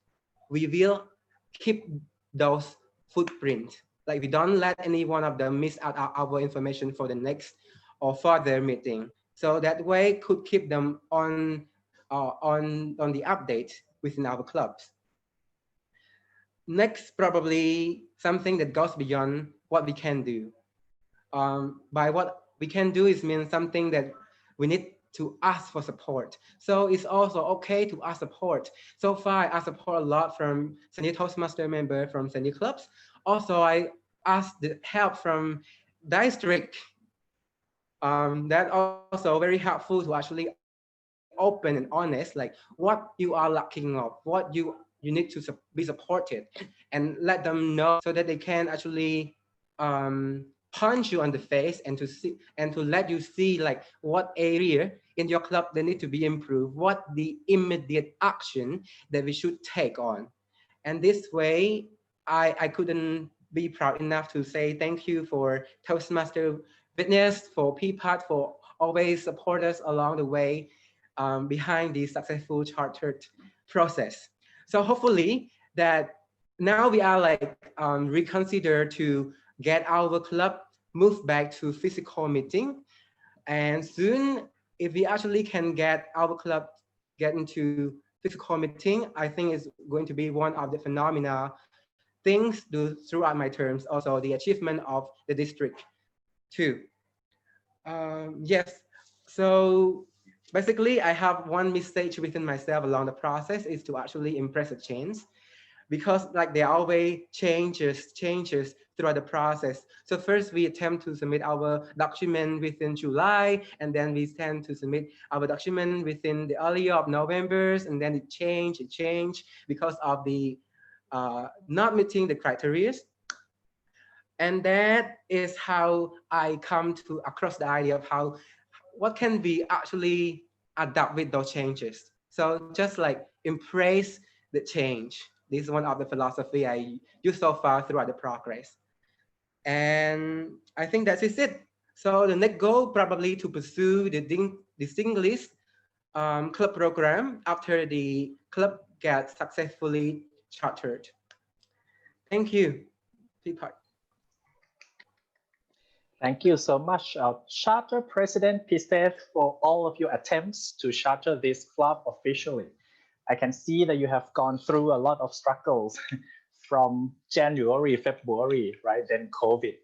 we will keep those footprints. Like we don't let any one of them miss out our information for the next or further meeting. So that way could keep them on the update within our clubs. Next, probably something that goes beyond what we can do. By what we can do is mean something that we need to ask for support. So it's also okay to ask support. So far, I ask support a lot from Senior Toastmaster member from Senior clubs. Also, I asked the help from district. That also very helpful to actually open and honest, like what you are lacking of, what you need to be supported, and let them know so that they can actually punch you on the face and to see and to let you see like what area in your club they need to be improved, what the immediate action that we should take on. And this way, I couldn't be proud enough to say thank you for Toastmaster Witness, for PPAT, for always support us along the way behind the successful chartered process. So hopefully that now we are like reconsider to get our club moved back to physical meeting. And soon, if we actually can get our club get into physical meeting, I think it's going to be one of the phenomena things do throughout my terms, also the achievement of the district too. Yes, so basically I have one message within myself along the process is to actually impress a change, because like there are always changes throughout the process. So first we attempt to submit our document within July, and then we tend to submit our document within the earlier of November, and then it changed because of the not meeting the criteria. And that is how I come to across the idea of how what can we actually adapt with those changes. So just like embrace the change. This is one of the philosophy I use so far throughout the progress. And I think that is it. So the next goal probably to pursue the Distinguished Club program after the club gets successfully chartered. Thank you. Thank you so much, Charter President Pistev, for all of your attempts to charter this club officially. I can see that you have gone through a lot of struggles from January, February, right? Then COVID,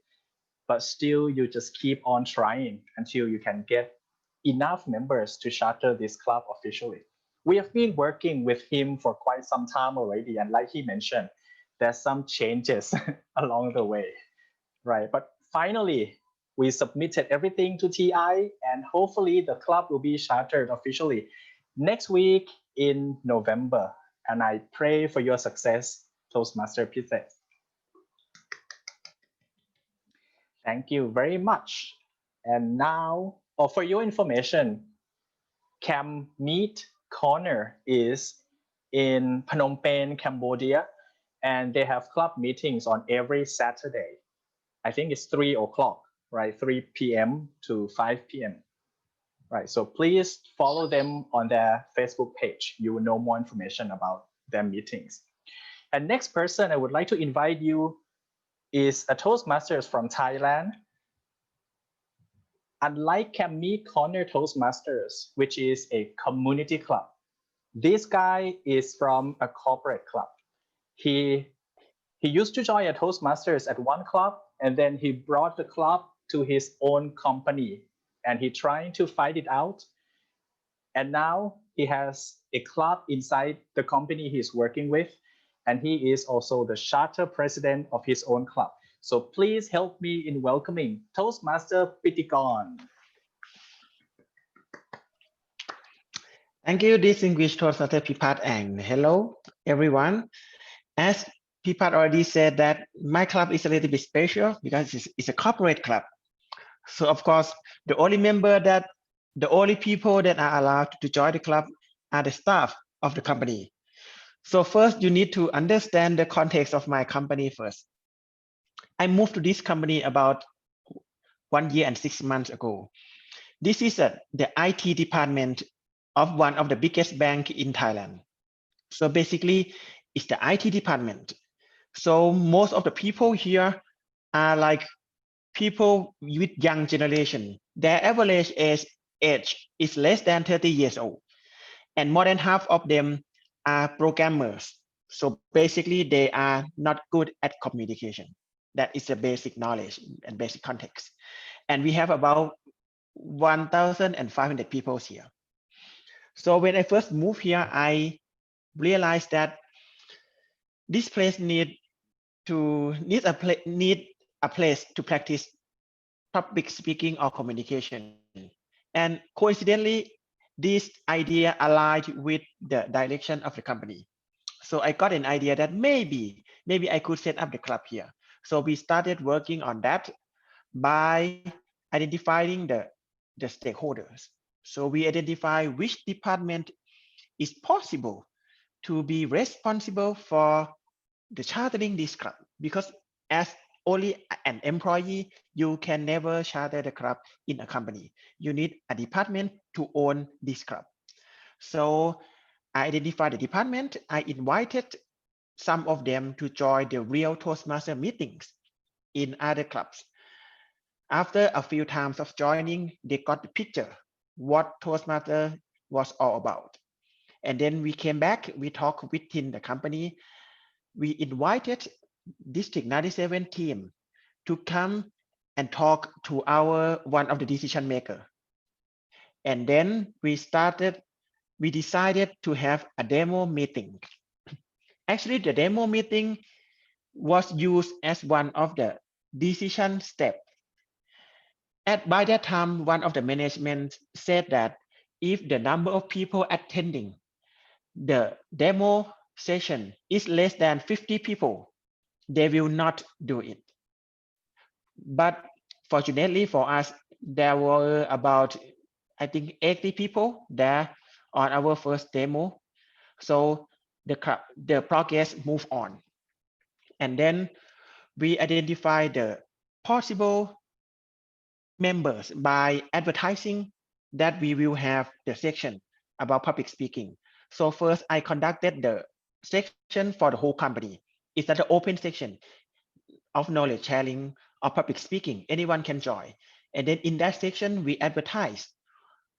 but still you just keep on trying until you can get enough members to charter this club officially. We have been working with him for quite some time already. And like he mentioned, there's some changes along the way, right? But finally, We submitted everything to TI, and hopefully the club will be chartered officially next week in November. And I pray for your success, Toastmaster Pizet. Thank you very much. And now, for your information, Camp Meet Corner is in Phnom Penh, Cambodia, and they have club meetings on every Saturday. I think it's 3 o'clock, right? 3 p.m. to 5 p.m. Right. So please follow them on their Facebook page. You will know more information about their meetings. And next person I would like to invite you is a Toastmasters from Thailand. Unlike Camp Meet Corner Toastmasters, which is a community club, this guy is from a corporate club. He used to join a Toastmasters at one club, and then he brought the club to his own company, and he trying to fight it out. And now he has a club inside the company he's working with, and he is also the charter president of his own club. So please help me in welcoming Toastmaster Pitikon. Thank you, Distinguished Toastmaster Pipat, and hello, everyone. As Pipat already said that my club is a little bit special because it's a corporate club. So of course, the only people that are allowed to join the club are the staff of the company. So first, you need to understand the context of my company first. I moved to this company about 1 year and 6 months ago. This is the IT department of one of the biggest banks in Thailand. So basically, it's the IT department. So most of the people here are like people with young generation. Their average age is less than 30 years old. And more than half of them are programmers. So basically, they are not good at communication. That is the basic knowledge and basic context. And we have about 1,500 people here. So when I first moved here, I realized that this place need a place to practice public speaking or communication. And coincidentally, this idea aligned with the direction of the company. So I got an idea that maybe I could set up the club here. So we started working on that by identifying the stakeholders. So we identify which department is possible to be responsible for the chartering this club, because as only an employee, you can never charter the club in a company. You need a department to own this club. So I identified the department. I invited some of them to join the real Toastmaster meetings in other clubs. After a few times of joining, they got the picture what Toastmaster was all about. And then we came back, we talked within the company. We invited District 97 team to come and talk to one of the decision maker. And then we decided to have a demo meeting. Actually, the demo meeting was used as one of the decision steps. By that time, one of the management said that if the number of people attending the demo session is less than 50 people, they will not do it. But fortunately for us, there were about, I think, 80 people there on our first demo. So the progress moved on. And then we identify the possible members by advertising that we will have the section about public speaking. So first I conducted the section for the whole company. It's an open section of knowledge sharing or public speaking. Anyone can join. And then in that section, we advertise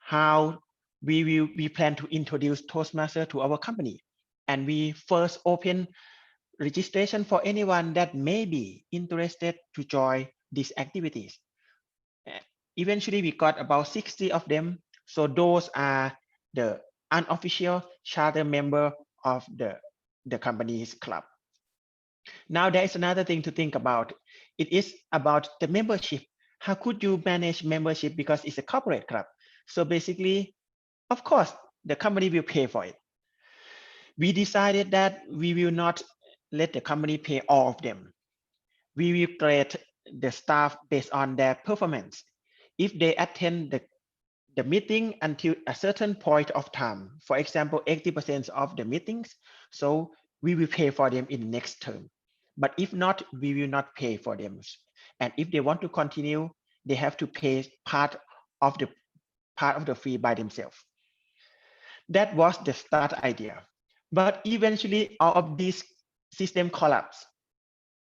how we plan to introduce Toastmaster to our company. And we first open registration for anyone that may be interested to join these activities. Eventually, we got about 60 of them. So those are the unofficial charter member of the company's club. Now there is another thing to think about. It is about the membership. how could you manage membership because it's a corporate club? So basically, of course, the company will pay for it. We decided that we will not let the company pay all of them. We will grade the staff based on their performance. If they attend the meeting until a certain point of time, for example, 80% of the meetings, so we will pay for them in the next term. But if not, we will not pay for them. And if they want to continue, they have to pay part of the fee by themselves. That was the start idea. But eventually all of these systems collapsed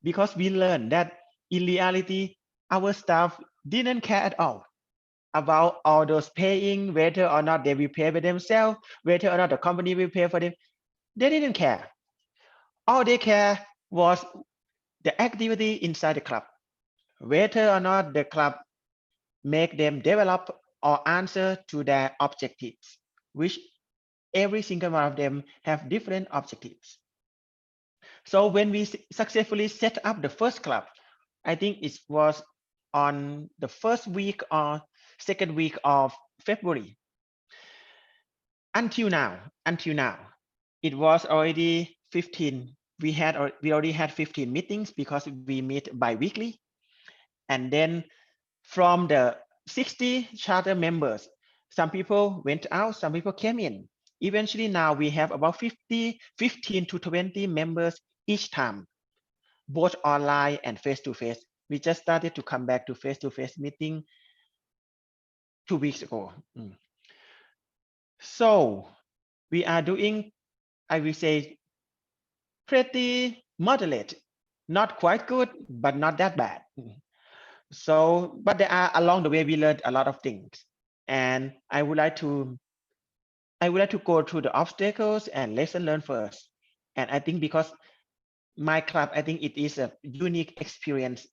because we learned that in reality, our staff didn't care at all about all those paying, whether or not they will pay for themselves, whether or not the company will pay for them. They didn't care. All they care was the activity inside the club, whether or not the club make them develop or answer to their objectives, which every single one of them have different objectives. So when we successfully set up the first club, I think it was on the first week or second week of February. Until now, it was already 15. We already had 15 meetings because we meet bi-weekly. And then from the 60 charter members, some people went out, some people came in. Eventually now we have about 15 to 20 members each time, both online and face-to-face. We just started to come back to face-to-face meeting 2 weeks ago. So we are doing, I will say, pretty moderate, not quite good, but not that bad. So, but there are, along the way, we learned a lot of things. And I would like to go through the obstacles and lesson learned first. And I think because my club, I think it is a unique experience.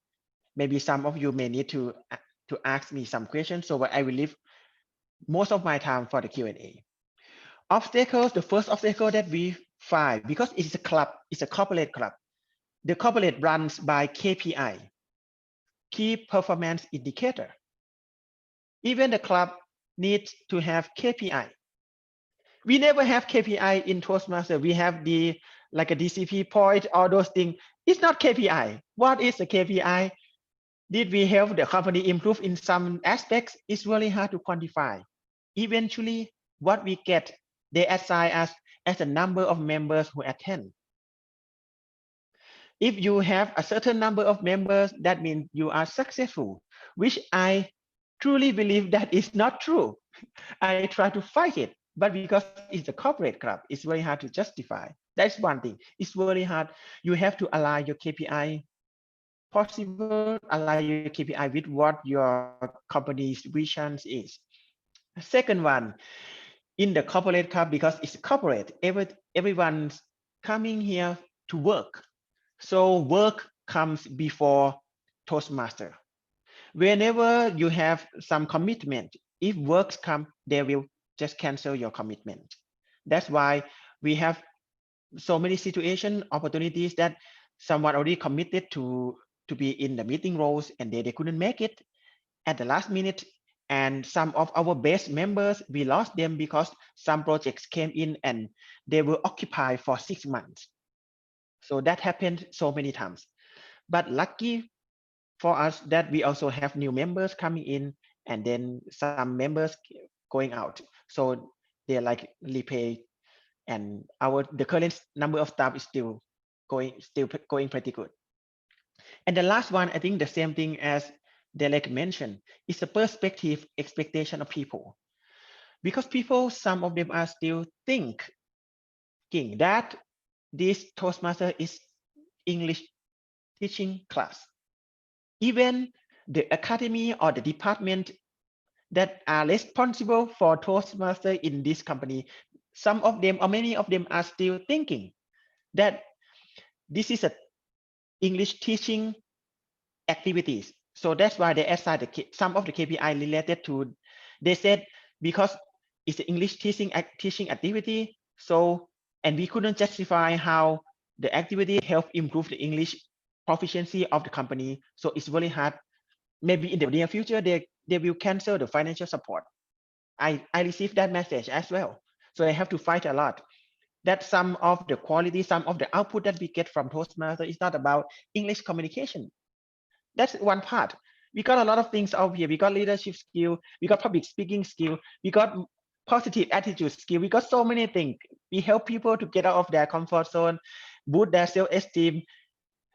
Maybe some of you may need to ask me some questions. So I will leave most of my time for the Q&A. Obstacles, the first obstacle that we find, because it's a club, it's a corporate club. The corporate runs by KPI, key performance indicator. Even the club needs to have KPI. We never have KPI in Toastmasters. We have like a DCP point, all those things. It's not KPI. What is the KPI? Did we help the company improve in some aspects? It's really hard to quantify. Eventually, what we get, they assign us as a number of members who attend. If you have a certain number of members, that means you are successful, which I truly believe that is not true. I try to fight it, but because it's a corporate club, it's very hard to justify. That's one thing. It's very hard. You have to align your KPI, possible align your KPI with what your company's vision is. Second one, in the corporate club, because it's corporate, everyone's coming here to work. So work comes before Toastmaster. Whenever you have some commitment, if works come, they will just cancel your commitment. That's why we have so many situation, opportunities that someone already committed to be in the meeting roles and they couldn't make it at the last minute. And some of our best members, we lost them because some projects came in and they were occupied for 6 months. So that happened so many times. But lucky for us that we also have new members coming in and then some members going out. So they're like repay, and the current number of staff is still going pretty good. And the last one, I think the same thing as Derek mentioned, is the perspective expectation of people. Because people, some of them are still thinking that this Toastmaster is English teaching class. Even the academy or the department that are responsible for Toastmaster in this company, some of them or many of them are still thinking that this is a English teaching activities. So that's why they assign some of the KPI related to, they said, because it's an English teaching activity. So, and we couldn't justify how the activity help improve the English proficiency of the company. So it's really hard maybe in the near future, they will cancel the financial support. I received that message as well. So I have to fight a lot. That some of the quality, some of the output that we get from Toastmaster is not about English communication. That's one part. We got a lot of things out here. We got leadership skill. We got public speaking skill. We got positive attitude skill. We got so many things. We help people to get out of their comfort zone, boost their self-esteem,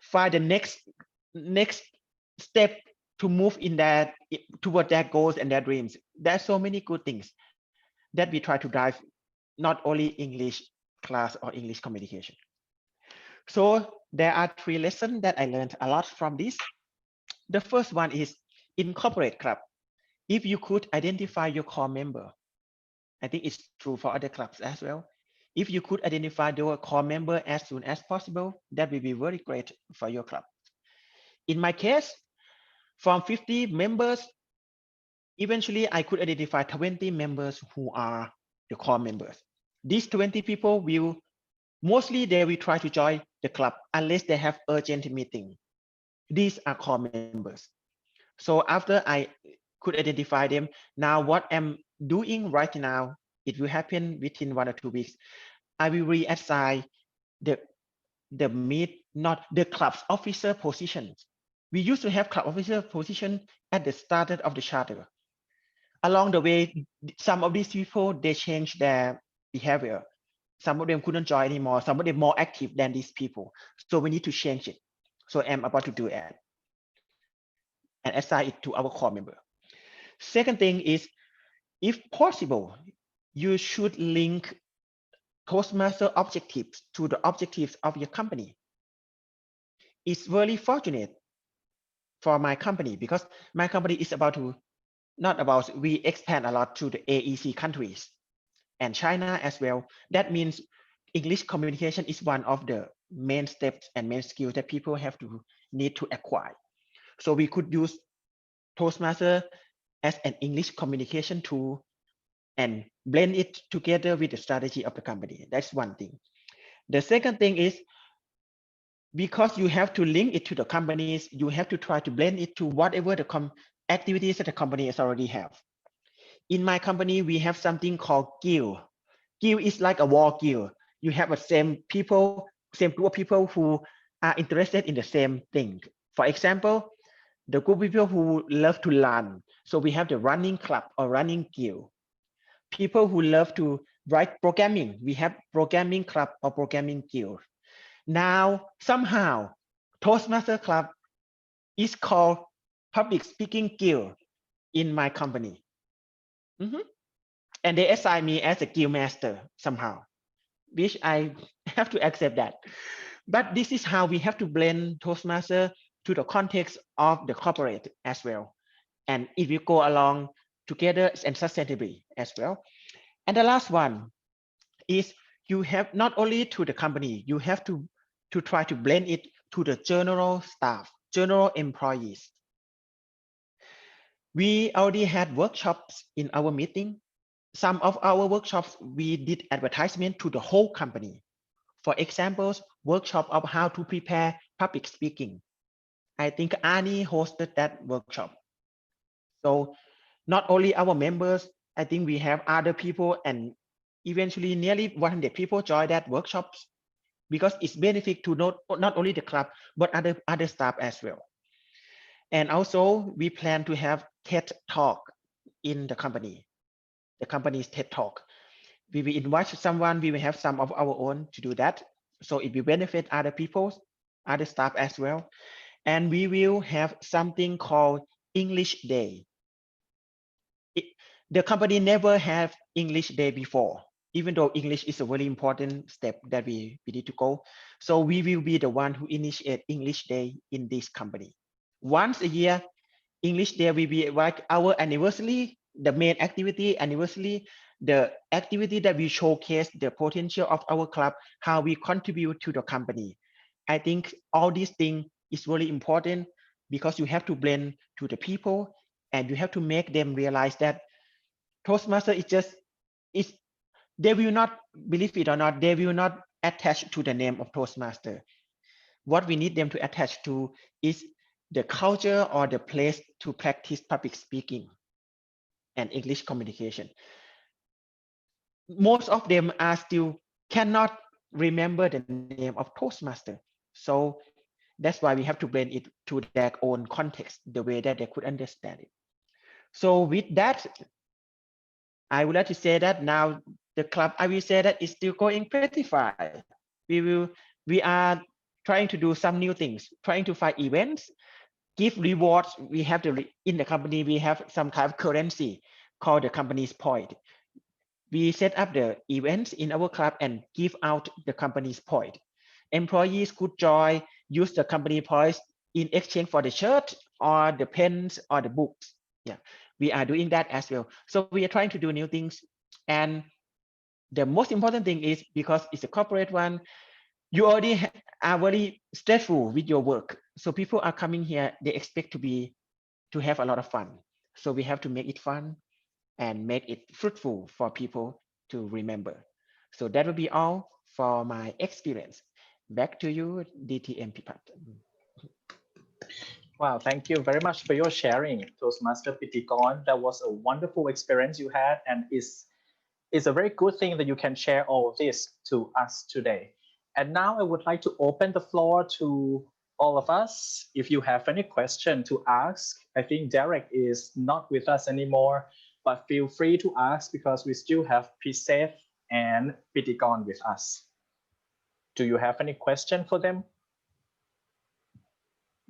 find the next step to move in that toward their goals and their dreams. There's so many good things that we try to drive, not only English class or English communication. So there are 3 lessons that I learned a lot from this. The first one is incorporate club. If you could identify your core member, I think it's true for other clubs as well. If you could identify your core member as soon as possible, that will be very great for your club. In my case, from 50 members, eventually I could identify 20 members who are the core members. These 20 people will, mostly they will try to join the club unless they have urgent meeting. These are core members. So after I could identify them, now what I'm doing right now, it will happen within 1 or 2 weeks. I will reassign the club's officer positions. We used to have club officer position at the start of the charter. Along the way, some of these people, they changed their behavior. Some of them couldn't join anymore. Some of them more active than these people. So we need to change it. So I'm about to do it and assign it to our core member. Second thing is, if possible, you should link Toastmaster objectives to the objectives of your company. It's really fortunate for my company because my company is about to, not about, we expand a lot to the AEC countries and China as well. That means English communication is one of the main steps and main skills that people have to need to acquire. So we could use Toastmaster as an English communication tool and blend it together with the strategy of the company. That's one thing. The second thing is, because you have to link it to the companies, you have to try to blend it to whatever the activities that the companies already have. In my company, we have something called guild. Guild is like a war guild. You have the same people, same group of people who are interested in the same thing. For example, the group of people who love to run. So we have the running club or running guild. People who love to write programming, we have programming club or programming guild. Now, somehow, Toastmaster Club is called Public Speaking Guild in my company. And they assign me as a guild master somehow, which I have to accept that. But this is how we have to blend Toastmaster to the context of the corporate as well. And if you go along together and sustainably as well. And the last one is, you have not only to the company, you have to try to blend it to the general staff, general employees. We already had workshops in our meeting. Some of our workshops, we did advertisement to the whole company. For example, workshop of how to prepare public speaking. I think Ani hosted that workshop. So not only our members, I think we have other people, and eventually nearly 100 people joined that workshops, because it's benefit to not only the club, but other staff as well. And also we plan to have TED Talk in the company's TED Talk. We will invite someone, we will have some of our own to do that. So it will benefit other people, other staff as well. And we will have something called English Day. The company never have English Day before, even though English is a very important step that we need to go. So we will be the one who initiate English Day in this company. Once a year, English Day will be like our anniversary, the main activity anniversary, the activity that we showcase the potential of our club, how we contribute to the company. I think all these things is really important, because you have to blend to the people and you have to make them realize that Toastmaster they will not, believe it or not, they will not attach to the name of Toastmaster. What we need them to attach to is the culture or the place to practice public speaking and English communication. Most of them are still cannot remember the name of Toastmaster. So that's why we have to blend it to their own context, the way that they could understand it. So with that, I would like to say that now the club, I will say that it's still going pretty fine. We are trying to do some new things, trying to find events, give rewards. We have in the company, we have some kind of currency called the company's point. We set up the events in our club and give out the company's point. Employees could join, use the company points in exchange for the shirt or the pens or the books. Yeah, we are doing that as well. So we are trying to do new things. And the most important thing is, because it's a corporate one, you already are very stressful with your work. So people are coming here, they expect to have a lot of fun. So we have to make it fun and make it fruitful for people to remember. So that will be all for my experience. Back to you, DTM Pipat. Wow, thank you very much for your sharing, Toastmaster Pitikon. That was a wonderful experience you had, and it's a very good thing that you can share all of this to us today. And now I would like to open the floor to all of us. If you have any question to ask, I think Derek is not with us anymore, but feel free to ask because we still have Piseth and Pitikon with us. Do you have any question for them?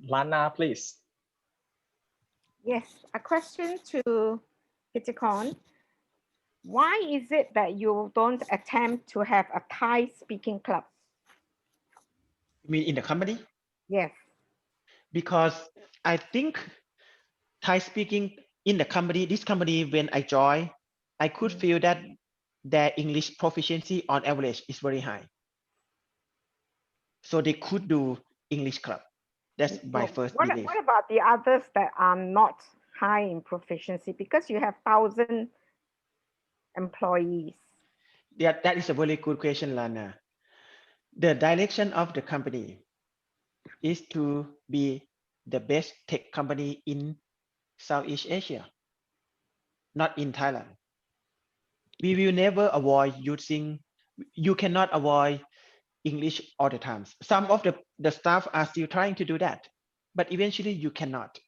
Lana, please. Yes, a question to Pitikon. Why is it that you don't attempt to have a Thai speaking club? You mean in the company? Yes. Because I think Thai speaking in the company, this company, when I joined, I could feel that their English proficiency on average is very high. So they could do English club. That's my first belief. What about the others that are not high in proficiency? Because you have 1,000 employees. Yeah, that is a very good question, Lana. The direction of the company is to be the best tech company in Southeast Asia, not in Thailand. We will never avoid using, you cannot avoid English all the time. Some of the staff are still trying to do that, but eventually you cannot.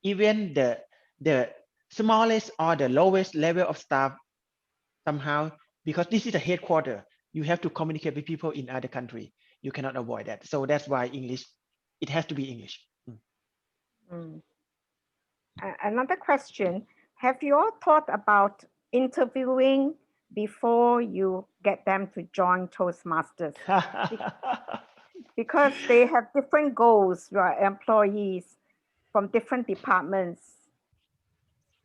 Even the smallest or the lowest level of staff, somehow, because this is a headquarter, you have to communicate with people in other country. You cannot avoid that. So that's why English, it has to be English. Another question, have you all thought about interviewing before you get them to join Toastmasters? Because they have different goals, right? Employees from different departments.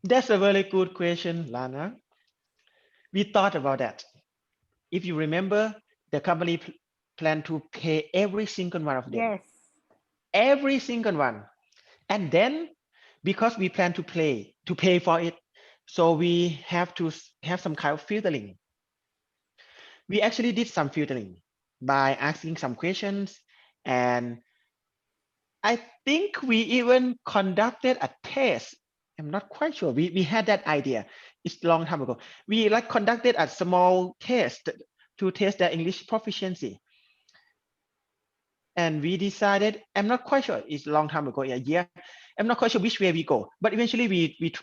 That's a very good question, Lana. We thought about that. If you remember, the company planned to pay every single one of them. Yes. Every single one. And then, because we plan to pay for it, so we have to have some kind of filtering. We actually did some filtering by asking some questions, and I think we even conducted a test. I'm not quite sure. We had that idea. It's a long time ago. We conducted a small test to test their English proficiency. And we decided, I'm not quite sure, it's a long time ago, a year. I'm not quite sure which way we go. But eventually we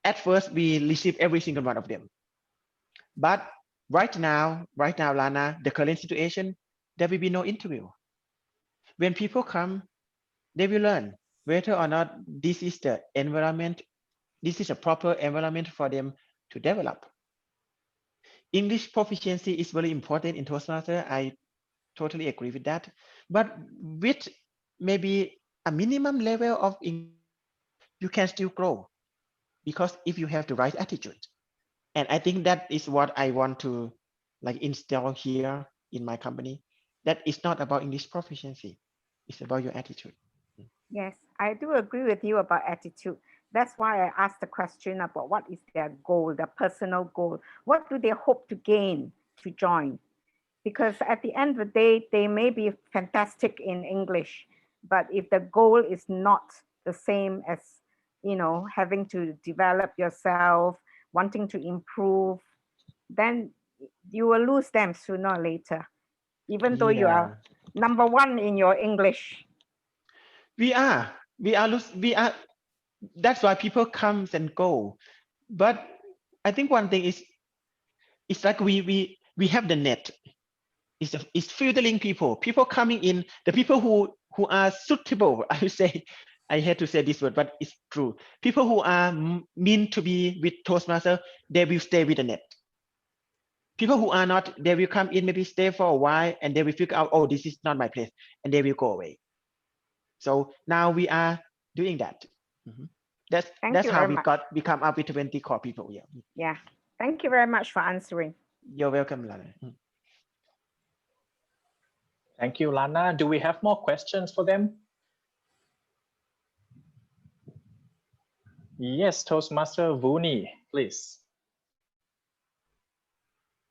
at first we received every single one of them. But right now, Lana, the current situation, there will be no interview. When people come, they will learn whether or not this is the environment, this is a proper environment for them to develop. English proficiency is very important in Toastmasters. I totally agree with that. But with maybe a minimum level of English, you can still grow, because if you have the right attitude. And I think that is what I want to instill here in my company. That it's not about English proficiency. It's about your attitude. Yes, I do agree with you about attitude. That's why I asked the question about what is their goal, their personal goal. What do they hope to gain to join? Because at the end of the day, they may be fantastic in English, But if the goal is not the same as, you know, having to develop yourself, wanting to improve, then you will lose them sooner or later, even though you are number one in your English. We are. That's why people comes and go. But I think one thing is, it's like we have the net. It's filtering people coming in, the people who are suitable. I would say, I hate to say this word, but it's true. People who are meant to be with Toastmaster, they will stay with the net. People who are not, they will come in, maybe stay for a while, and they will figure out, oh, this is not my place, and they will go away. So now we are doing that. That's how we come up with 20 core people. Yeah. Thank you very much for answering. You're welcome, Lana. Thank you, Lana. Do we have more questions for them? Yes, Toastmaster Vuni, please.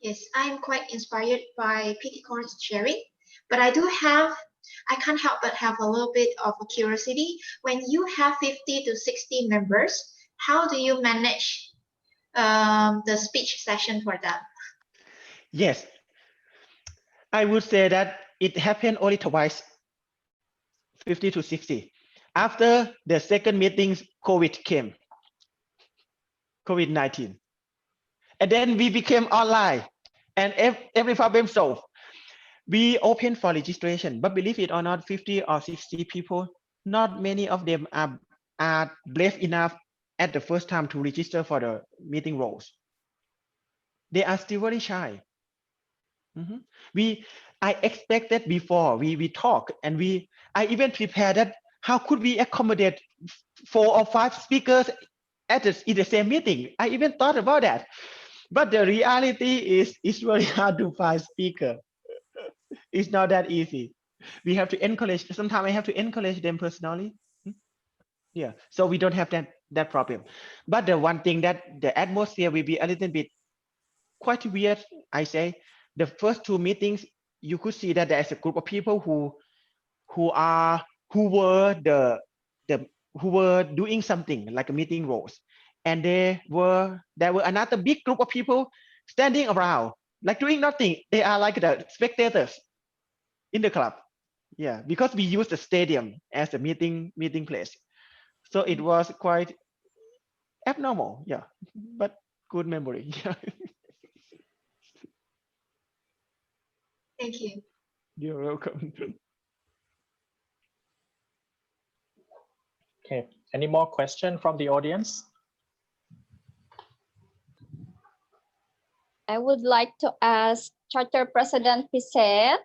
Yes, I'm quite inspired by Pitticorn's sharing, but I can't help but have a little bit of a curiosity. When you have 50 to 60 members, how do you manage the speech session for them? Yes, I would say that it happened only twice, 50 to 60. After the second meeting, COVID came, COVID-19. And then we became online and every problem solved. We opened for registration, but believe it or not, 50 or 60 people, not many of them are brave enough at the first time to register for the meeting roles. They are still very shy. I expected before we talk, and I even prepared that how could we accommodate 4 or 5 speakers in the same meeting. I even thought about that, but the reality is it's very hard to find speaker. It's not that easy. We have to encourage. Sometimes I have to encourage them personally. Yeah, so we don't have that problem. But the one thing that the atmosphere will be a little bit quite weird. I say the first 2 meetings, you could see that there's a group of people who were doing something like a meeting roles, and there were another big group of people standing around like doing nothing. They are like the spectators in the club. Yeah, because we use the stadium as a meeting place, so it was quite abnormal. Yeah, but good memory. Yeah. Thank you. You're welcome. Okay, any more questions from the audience? I would like to ask Charter President Piset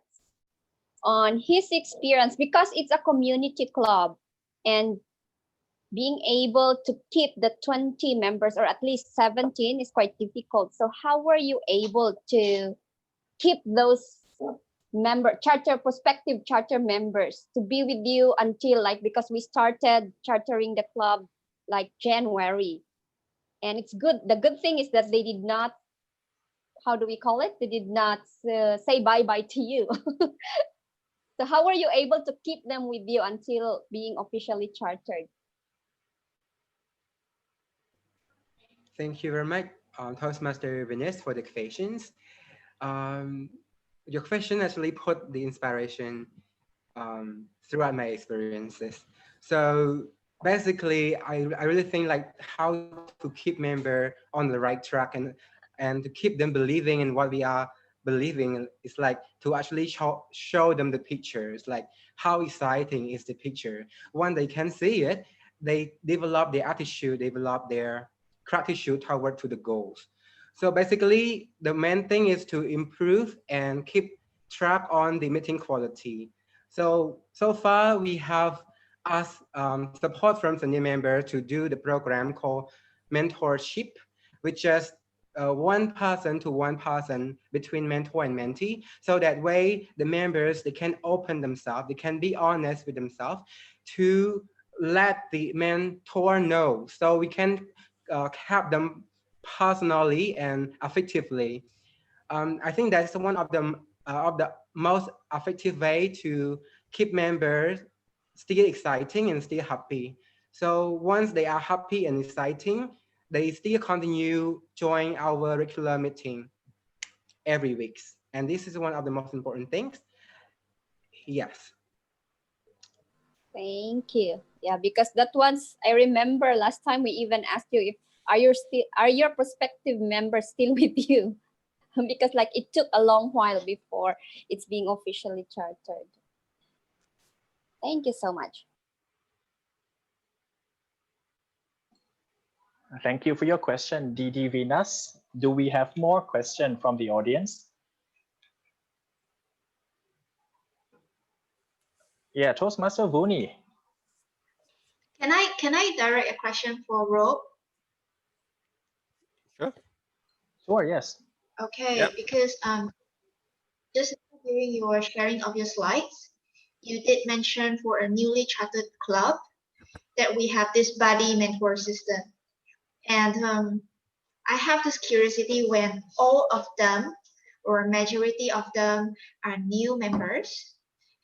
on his experience, because it's a community club and being able to keep the 20 members or at least 17 is quite difficult. So how were you able to keep those prospective charter members to be with you until, like, because we started chartering the club like January, and it's good. The good thing is that they did not, how do we call it? They did not say bye-bye to you. So how were you able to keep them with you until being officially chartered? Thank you very much, Toastmaster Venice, for the questions. Your question actually put the inspiration throughout my experiences. So basically, I really think like how to keep member on the right track and to keep them believing in what we are believing. It's like to actually show them the pictures, like how exciting is the picture. When they can see it, they develop their attitude, develop their gratitude toward to the goals. So basically, the main thing is to improve and keep track on the meeting quality. So far we have asked support from the new member to do the program called mentorship, which is one person to one person between mentor and mentee. So that way the members, they can open themselves, they can be honest with themselves to let the mentor know. So we can help them personally and effectively. I think that's one of the most effective way to keep members still exciting and still happy. So once they are happy and exciting, they still continue join our regular meeting every week. And this is one of the most important things. Yes. Thank you. Yeah, because that once I remember last time we even asked you if are your prospective members still with you? Because like it took a long while before it's being officially chartered. Thank you so much. Thank you for your question, DD Venus. Do we have more questions from the audience? Yeah, Toastmaster Vuni. Can I direct a question for Rob? Sure. Sure, yes. Okay, Yep. because just during your sharing of your slides, you did mention for a newly chartered club that we have this buddy mentor system. And I have this curiosity when all of them or a majority of them are new members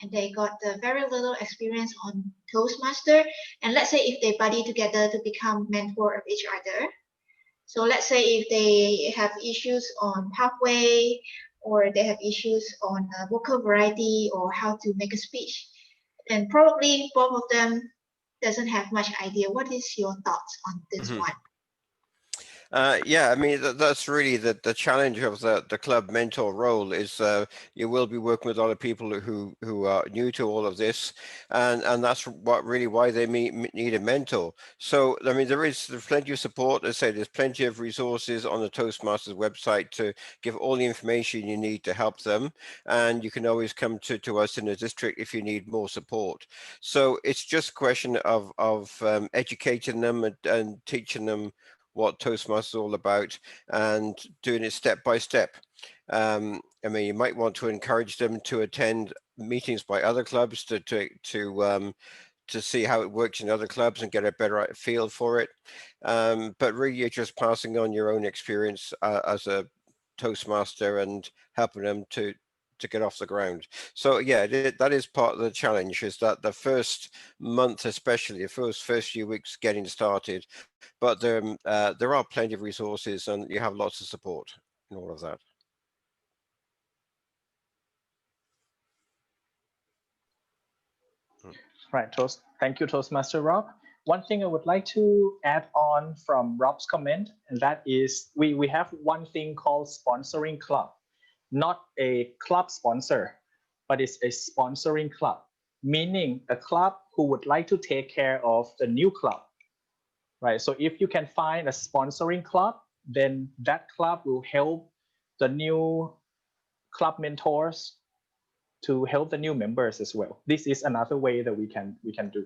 and they got very little experience on Toastmaster. And let's say if they buddy together to become mentor of each other. So let's say if they have issues on pathway or they have issues on vocal variety or how to make a speech, then probably both of them doesn't have much idea. What is your thoughts on this one? Yeah, I mean, that's really the challenge of the club mentor role is you will be working with a lot of people who are new to all of this, and that's why they need a mentor. So, I mean, there's plenty of support. As I say, there's plenty of resources on the Toastmasters website to give all the information you need to help them, and you can always come to us in the district if you need more support. So it's just a question of educating them and teaching them what Toastmasters is all about and doing it step by step. I mean, you might want to encourage them to attend meetings by other clubs to see how it works in other clubs and get a better feel for it. But really, you're just passing on your own experience as a Toastmaster and helping them to get off the ground. So yeah, that is part of the challenge, is that the first month, especially the first few weeks getting started, but there are plenty of resources and you have lots of support in all of that. Right, thank you, Toastmaster Rob. One thing I would like to add on from Rob's comment, and that is we have one thing called sponsoring club. Not a club sponsor, but it's a sponsoring club, meaning a club who would like to take care of the new club, right? So if you can find a sponsoring club, then that club will help the new club mentors to help the new members as well. This is another way that we can do.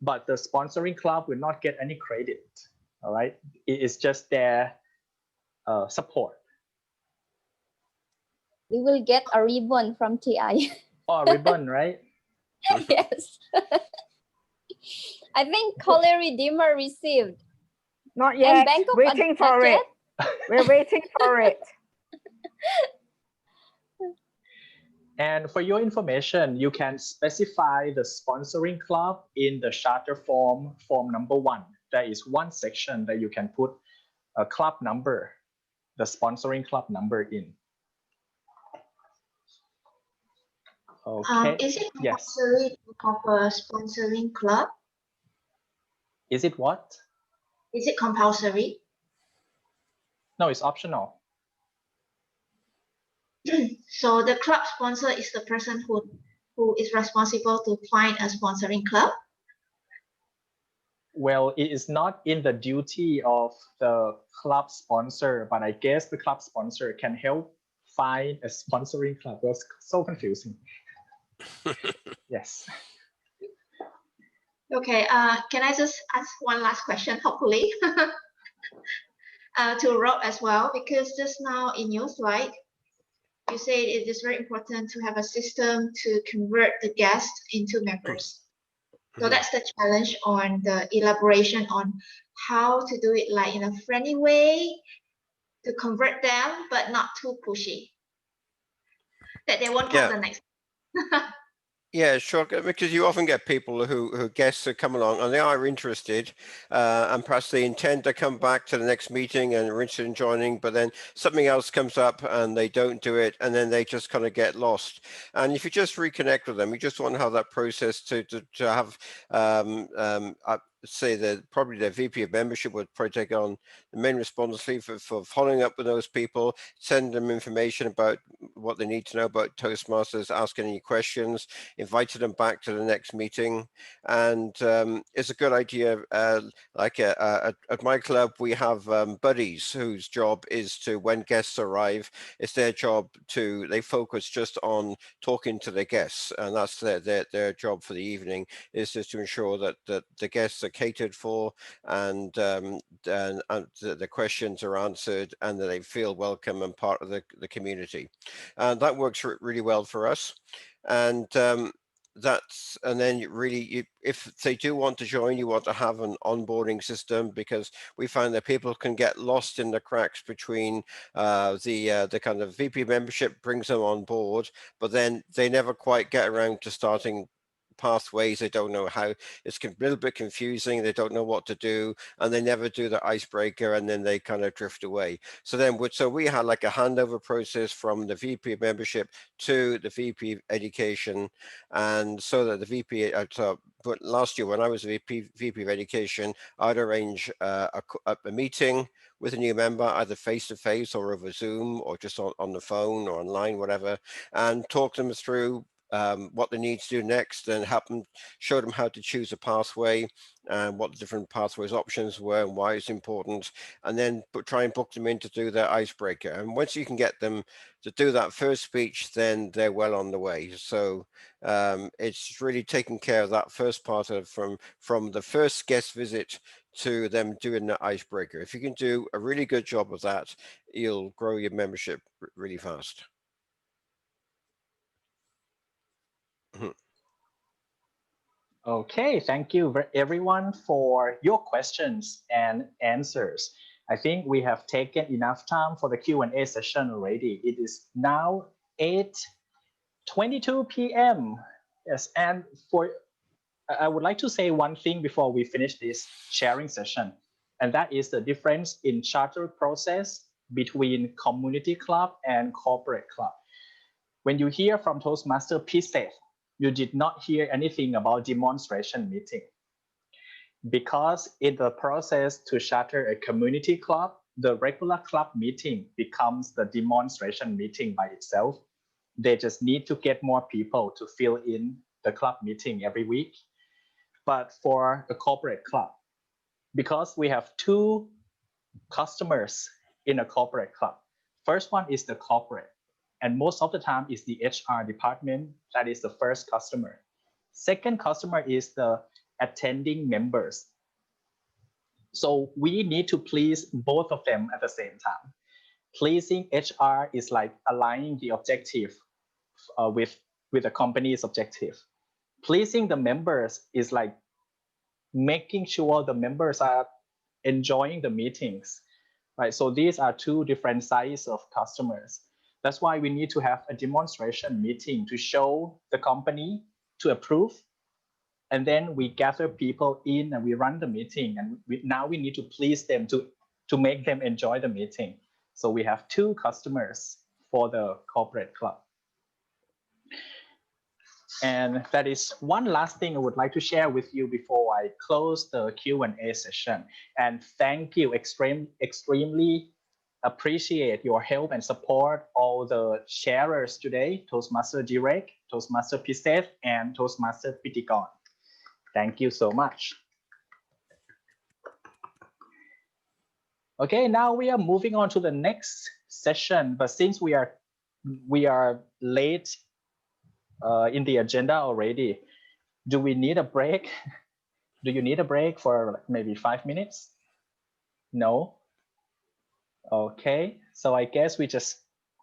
But the sponsoring club will not get any credit, all right? It is just their support. We will get a ribbon from TI. Oh, a ribbon, right? Yes. I think Collier Redeemer received. Not yet. And Waiting for it. We're waiting for it. And for your information, you can specify the sponsoring club in the charter form number 1. There is one section that you can put a club number, the sponsoring club number in. Okay. Is it compulsory to have a sponsoring club? Is it what? Is it compulsory? No, it's optional. So the club sponsor is the person who is responsible to find a sponsoring club? Well, it is not in the duty of the club sponsor, but I guess the club sponsor can help find a sponsoring club. It was so confusing. Yes. Okay, can I just ask one last question, hopefully, to Rob as well, because just now in your slide, you said it is very important to have a system to convert the guests into members. So that's the challenge on the elaboration on how to do it like in a friendly way to convert them, but not too pushy, that they won't come the next. Yeah, sure. Because you often get people who guests who come along and they are interested, and perhaps they intend to come back to the next meeting and are interested in joining, but then something else comes up and they don't do it, and then they just kind of get lost. And if you just reconnect with them, you just want to have that process to have, say that probably their VP of membership would probably take on the main responsibility for following up with those people, send them information about what they need to know about Toastmasters, ask any questions, invited them back to the next meeting. And it's a good idea. Like at my club, we have buddies whose job is to, when guests arrive, it's their job to, they focus just on talking to the guests, and that's their job for the evening, is just to ensure that the guests are catered for, and the questions are answered, and that they feel welcome and part of the community. And that works really well for us. And and then if they do want to join, you want to have an onboarding system, because we find that people can get lost in the cracks between the kind of VP membership brings them on board, but then they never quite get around to starting pathways. They don't know how. It's a little bit confusing. They don't know what to do, and they never do the icebreaker, and then they kind of drift away. So we had like a handover process from the VP of membership to the VP of education, and so that the VP but last year when I was VP of education, I'd arrange a meeting with a new member, either face to face or over Zoom or just on the phone or online, whatever, and talk them through what they need to do next, and show them how to choose a pathway and what the different pathways options were and why it's important, and then try and book them in to do their icebreaker. And once you can get them to do that first speech, then they're well on the way. So it's really taking care of that first part of from the first guest visit to them doing the icebreaker. If you can do a really good job of that, you'll grow your membership really fast. Okay, thank you everyone for your questions and answers. I think we have taken enough time for the Q&A session already. It is now 8:22 p.m. Yes, and I would like to say one thing before we finish this sharing session, and that is the difference in charter process between community club and corporate club. When you hear from Toastmaster P-State, you did not hear anything about demonstration meeting. Because in the process to charter a community club, the regular club meeting becomes the demonstration meeting by itself. They just need to get more people to fill in the club meeting every week. But for a corporate club, because we have two customers in a corporate club, first one is the corporate, and most of the time is the HR department that is the first customer. Second customer is the attending members. So we need to please both of them at the same time. Pleasing HR is like aligning the objective with the company's objective. Pleasing the members is like making sure the members are enjoying the meetings, right? So these are two different sizes of customers. That's why we need to have a demonstration meeting to show the company to approve. And then we gather people in and we run the meeting. And now we need to please them to make them enjoy the meeting. So we have two customers for the corporate club. And that is one last thing I would like to share with you before I close the Q&A session. And thank you, extremely appreciate your help and support all the sharers today, Toastmaster Direct, Toastmaster Piseth, and Toastmaster Pitigon. Thank you so much. Okay, now we are moving on to the next session, but since we are late in the agenda already, do we need a break? Do you need a break for maybe 5 minutes? No? Okay, so I guess we just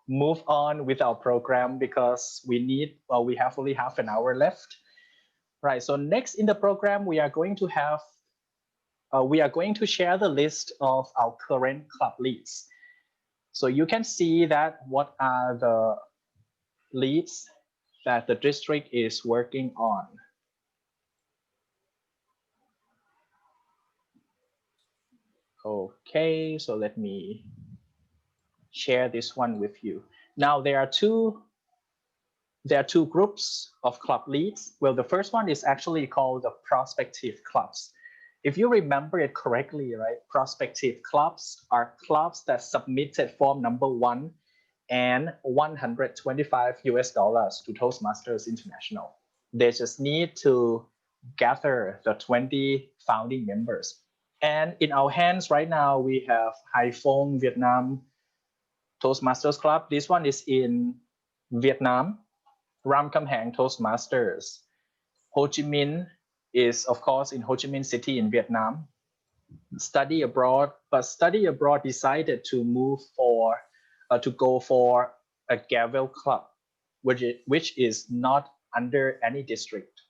move on with our program because we have only half an hour left. Right, so next in the program, we are going to share the list of our current club leads. So you can see that what are the leads that the district is working on. Okay, so let me share this one with you. Now there are two groups of club leads. Well, the first one is actually called the prospective clubs. If you remember it correctly, right, prospective clubs are clubs that submitted form number 1 and $125 to Toastmasters International. They just need to gather the 20 founding members. And in our hands right now, we have Hai Phong Vietnam Toastmasters Club. This one is in Vietnam. Ram Kam Hang Toastmasters. Ho Chi Minh is, of course, in Ho Chi Minh City in Vietnam. Study abroad, but study abroad decided to move for, to go for a Gavel Club, which is not under any district.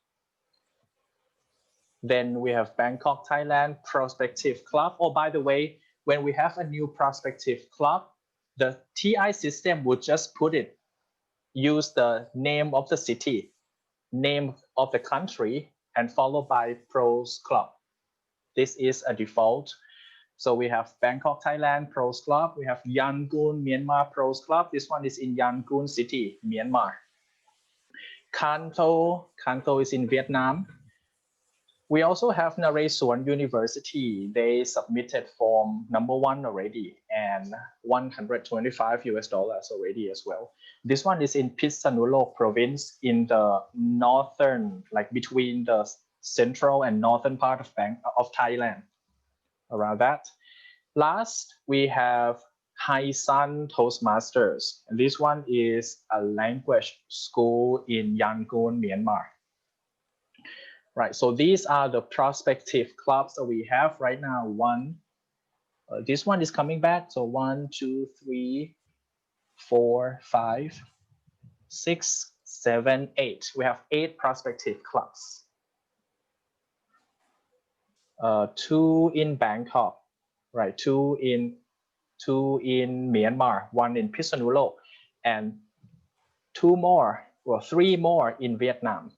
Then we have Bangkok, Thailand, Prospective Club. Oh, by the way, when we have a new Prospective Club, the TI system would just use the name of the city, name of the country, and followed by Pros Club. This is a default. So we have Bangkok, Thailand, Pros Club. We have Yangon, Myanmar, Pros Club. This one is in Yangon City, Myanmar. Kanto is in Vietnam. We also have Naresuan University. They submitted form number 1 already and $125 already as well. This one is in Phitsanulok province in the northern, like between the central and northern part of Thailand, around that. Last, we have Hai San Toastmasters. And this one is a language school in Yangon, Myanmar. Right, so these are the prospective clubs that we have right now. This one is coming back. So 1, 2, 3, 4, 5, 6, 7, 8. We have 8 prospective clubs. 2 in Bangkok, right? 2 in Myanmar, 1 in Phitsanulok, and 3 more in Vietnam.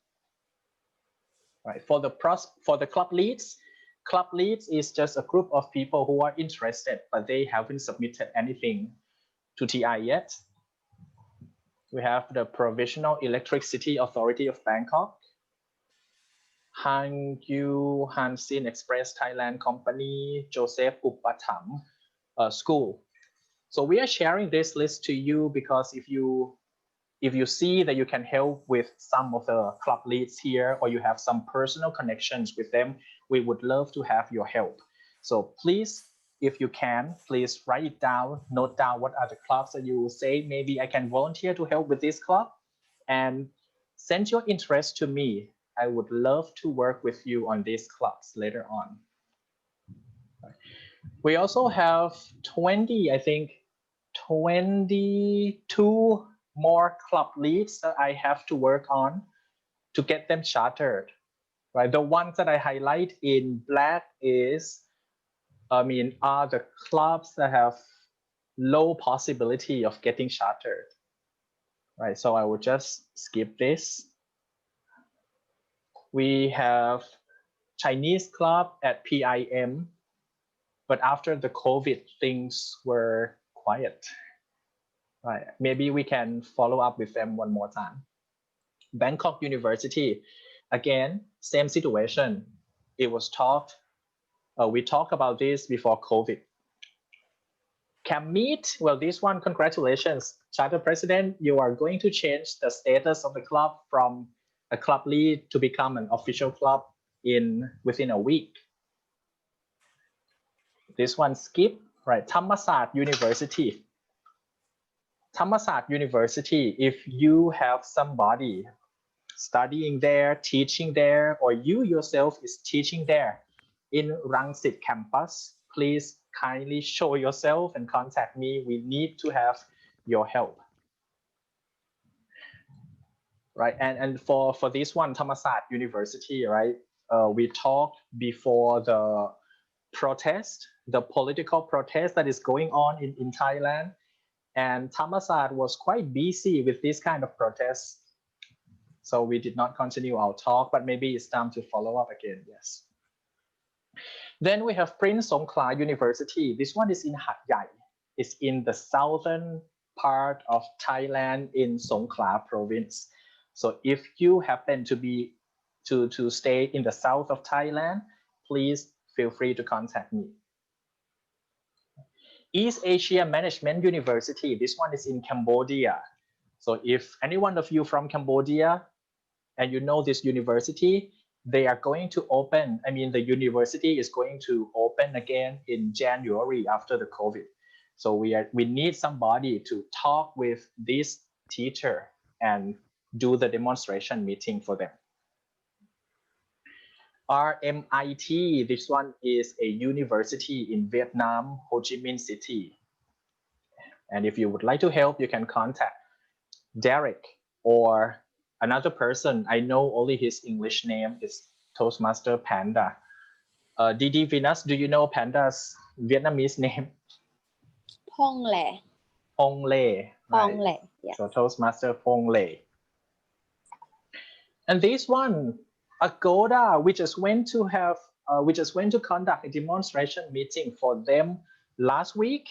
Right. For the club leads is just a group of people who are interested, but they haven't submitted anything to TI yet. We have the Provisional Electricity Authority of Bangkok, Hangyu Hansin Express Thailand Company, Joseph Upatham School. So we are sharing this list to you because if you see that you can help with some of the club leads here, or you have some personal connections with them, we would love to have your help. So please, if you can, please write it down, note down what are the clubs that you will say, maybe I can volunteer to help with this club, and send your interest to me. I would love to work with you on these clubs later on. We also have 22 more club leads that I have to work on to get them chartered, right? The ones that I highlight in black are the clubs that have low possibility of getting chartered, right? So I will just skip this. We have Chinese club at PIM, but after the COVID, things were quiet. Right, maybe we can follow up with them one more time. Bangkok University, again, same situation. It was we talked about this before COVID. Camp Meet, well, this one, congratulations, Charter President, you are going to change the status of the club from a club lead to become an official club within a week. This one, skip, right? Thammasat University. Thammasat University, if you have somebody studying there, teaching there, or you yourself is teaching there in Rangsit campus, please kindly show yourself and contact me. We need to have your help. Right, and for this one, Thammasat University, right? We talked before the protest, the political protest that is going on in Thailand. And Thammasat was quite busy with this kind of protests. So we did not continue our talk, but maybe it's time to follow up again. Yes. Then we have Prince Songkhla University. This one is in Hat Yai. It's in the southern part of Thailand in Songkhla province. So if you happen to be to stay in the south of Thailand, please feel free to contact me. East Asia Management University. This one is in Cambodia. So if any one of you from Cambodia and you know this university, they are going to open, the university is going to open again in January after the COVID. So we need somebody to talk with this teacher and do the demonstration meeting for them. RMIT, this one is a university in Vietnam, Ho Chi Minh City. And if you would like to help, you can contact Derek or another person. I know only his English name is Toastmaster Panda. Didi Venus, do you know Panda's Vietnamese name? Phong Le. Phong Le. Phong Le, yes. So Toastmaster Phong Le. And this one, Agoda, we just went to conduct a demonstration meeting for them last week,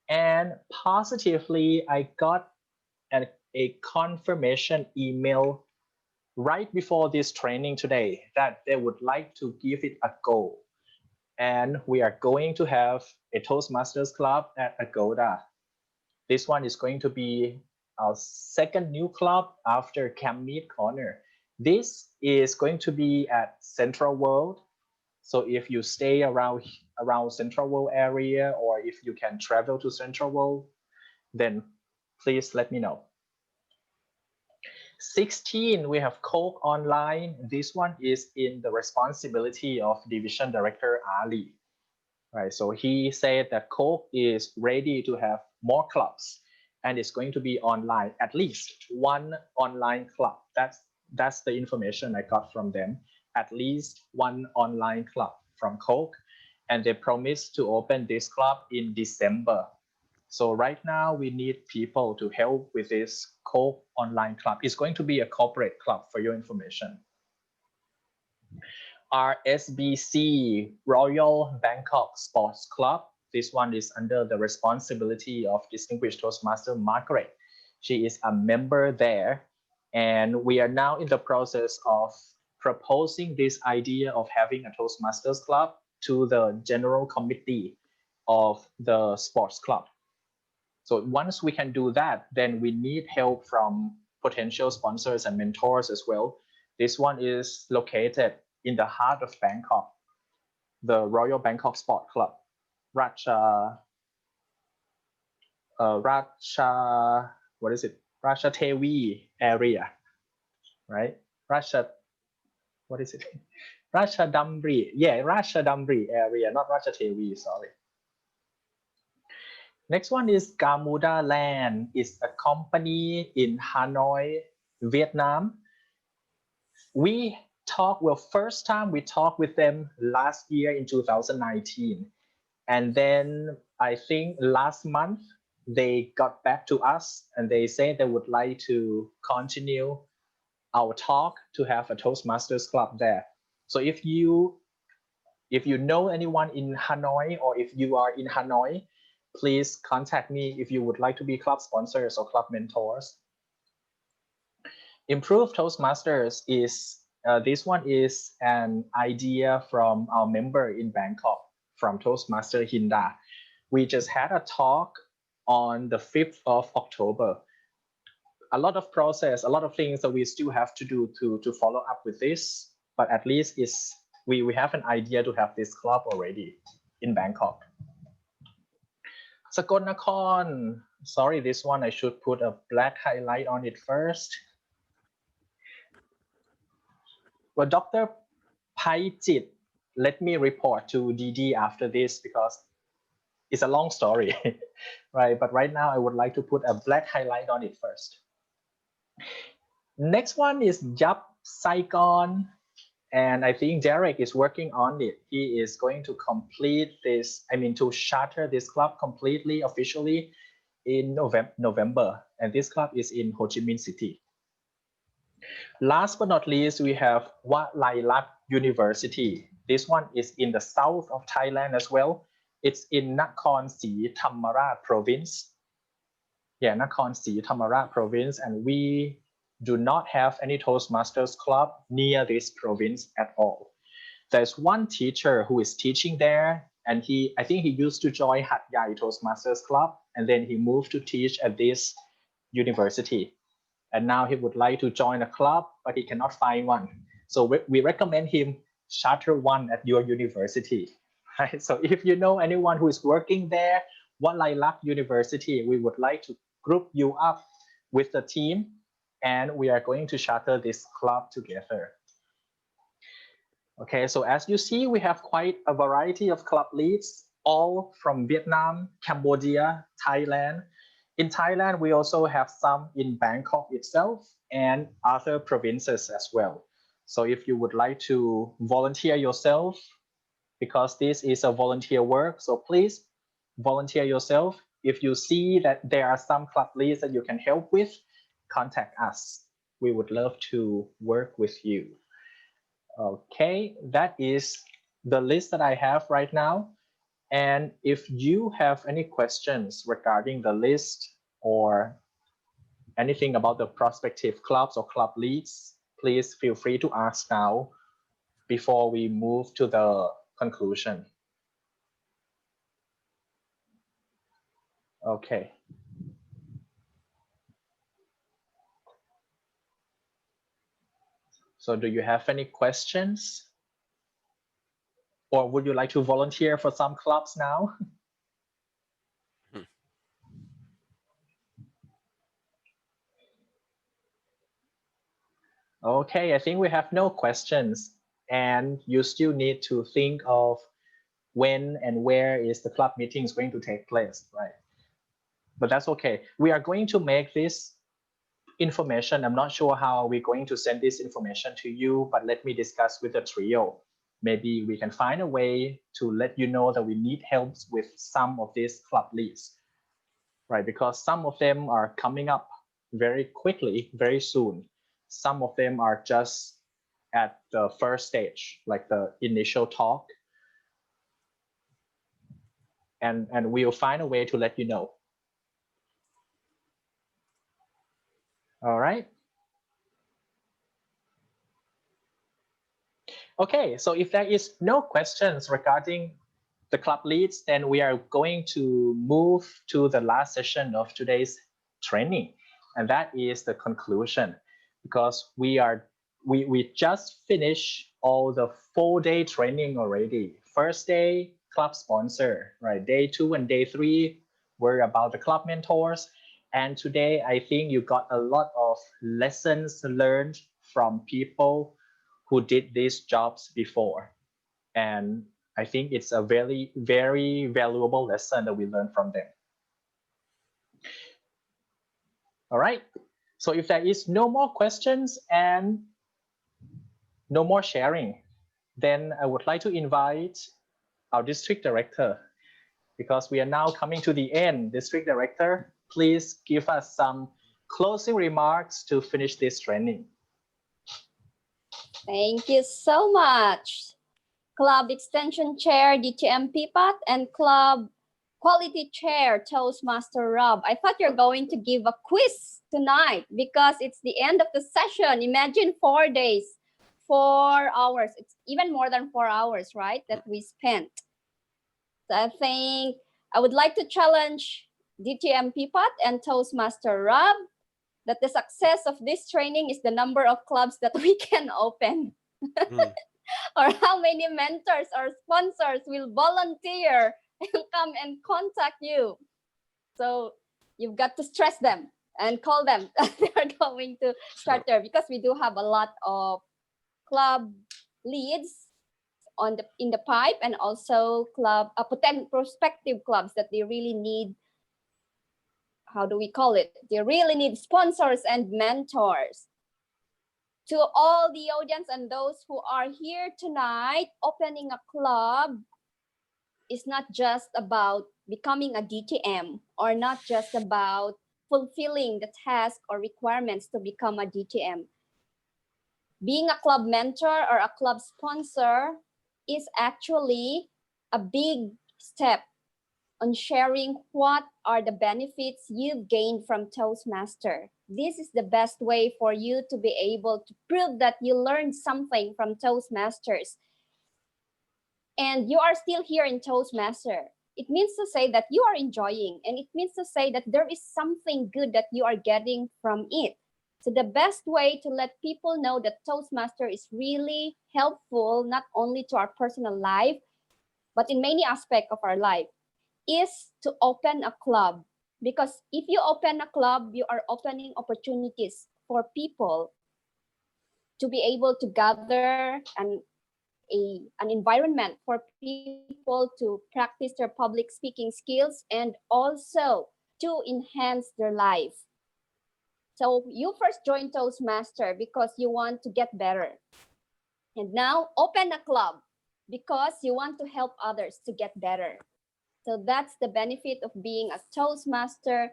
and positively I got a confirmation email right before this training today that they would like to give it a go. And we are going to have a Toastmasters club at Agoda. This one is going to be our second new club after Camp Meet Corner. This is going to be at Central World. So if you stay around Central World area, or if you can travel to Central World, then please let me know. 16, we have Coke Online. This one is in the responsibility of Division Director Ali. Right, so he said that Coke is ready to have more clubs, and it's going to be online, at least one online club. That's the information I got from them. At least one online club from Coke, and they promised to open this club in December. So right now we need people to help with this Coke online club. It's going to be a corporate club, for your information. RSBC, Royal Bangkok Sports Club. This one is under the responsibility of Distinguished Toastmaster Margaret. She is a member there, and we are now in the process of proposing this idea of having a Toastmasters club to the general committee of the sports club. So once we can do that, then we need help from potential sponsors and mentors as well. This one is located in the heart of Bangkok, the Royal Bangkok Sport Club, Racha Tevi area, right? Racha Damri, yeah, Racha Damri area, not Racha Tevi, sorry. Next one is Gamuda Land. It's a company in Hanoi, Vietnam. First time we talked with them last year in 2019. And then I think last month they got back to us and they said they would like to continue our talk to have a Toastmasters club there. So if you know anyone in Hanoi, or if you are in Hanoi, please contact me if you would like to be club sponsors or club mentors. Improved Toastmasters is, this one is an idea from our member in Bangkok, from Toastmaster Hinda. We just had a talk on the 5th of October. A lot of process, a lot of things that we still have to do to follow up with this, but at least we have an idea to have this club already in Bangkok. Sakon Nakhon, sorry, this one I should put a black highlight on it first. Well, Dr. Paichit, let me report to DD after this because it's a long story, right? But right now I would like to put a black highlight on it first. Next one is Yup Saigon, and I think Derek is working on it. He is going to complete this, to charter this club completely, officially in November. And this club is in Ho Chi Minh City. Last but not least, we have Wat Lai Lat University. This one is in the south of Thailand as well. It's in Nakhon Si Thammarat province. Yeah, Nakhon Si Thammarat province, and we do not have any Toastmasters club near this province at all. There's one teacher who is teaching there, and I think he used to join Hat Yai Toastmasters club, and then he moved to teach at this university. And now he would like to join a club, but he cannot find one. So we recommend him charter one at your university. Right? So if you know anyone who is working there, Wat Lai Lak University, we would like to group you up with the team, and we are going to charter this club together. Okay, so as you see, we have quite a variety of club leads, all from Vietnam, Cambodia, Thailand. In Thailand, we also have some in Bangkok itself and other provinces as well. So if you would like to volunteer yourself, because this is a volunteer work, so please volunteer yourself. If you see that there are some club leads that you can help with, contact us. We would love to work with you. Okay, that is the list that I have right now. And if you have any questions regarding the list or anything about the prospective clubs or club leads, please feel free to ask now before we move to the conclusion. Okay. So do you have any questions? Or would you like to volunteer for some clubs now? Okay, I think we have no questions, and you still need to think of when and where is the club meeting is going to take place, right? But that's okay. We are going to make this information. I'm not sure how we're going to send this information to you, but let me discuss with the trio. Maybe we can find a way to let you know that we need help with some of these club leads, right? Because some of them are coming up very quickly, very soon. Some of them are just at the first stage, like the initial talk. And we'll find a way to let you know. All right. Okay, so if there is no questions regarding the club leads, then we are going to move to the last session of today's training. And that is the conclusion, because we just finished all the 4-day training already. First day, club sponsor, right? Day 2 and day 3 were about the club mentors. And today, I think you got a lot of lessons learned from people who did these jobs before. And I think it's a very, very valuable lesson that we learned from them. All right. So if there is no more questions and no more sharing, then I would like to invite our district director, because we are now coming to the end. District director, please give us some closing remarks to finish this training. Thank you so much, Club Extension Chair DTM Pipat and Club Quality Chair Toastmaster Rob. I thought you're going to give a quiz tonight because it's the end of the session. Imagine 4 days, 4 hours. It's even more than 4 hours, right, that we spent. So I think I would like to challenge DTM Pipat and Toastmaster Rob that the success of this training is the number of clubs that we can open. Or how many mentors or sponsors will volunteer and come and contact you. So you've got to stress them and call them that they are going to start there, because we do have a lot of club leads in the pipe, and also club prospective clubs that they really need. How do we call it? They really need sponsors and mentors. To all the audience and those who are here tonight, opening a club is not just about becoming a DTM, or not just about fulfilling the task or requirements to become a DTM. being a club mentor or a club sponsor is actually a big step on sharing what are the benefits you've gained from Toastmaster. This is the best way for you to be able to prove that you learned something from Toastmasters. And you are still here in Toastmaster. It means to say that you are enjoying, and it means to say that there is something good that you are getting from it. So the best way to let people know that Toastmaster is really helpful, not only to our personal life, but in many aspects of our life, is to open a club. Because if you open a club, you are opening opportunities for people to be able to gather an environment for people to practice their public speaking skills and also to enhance their life. So you first joined Toastmaster because you want to get better. And now open a club because you want to help others to get better. So that's the benefit of being a Toastmaster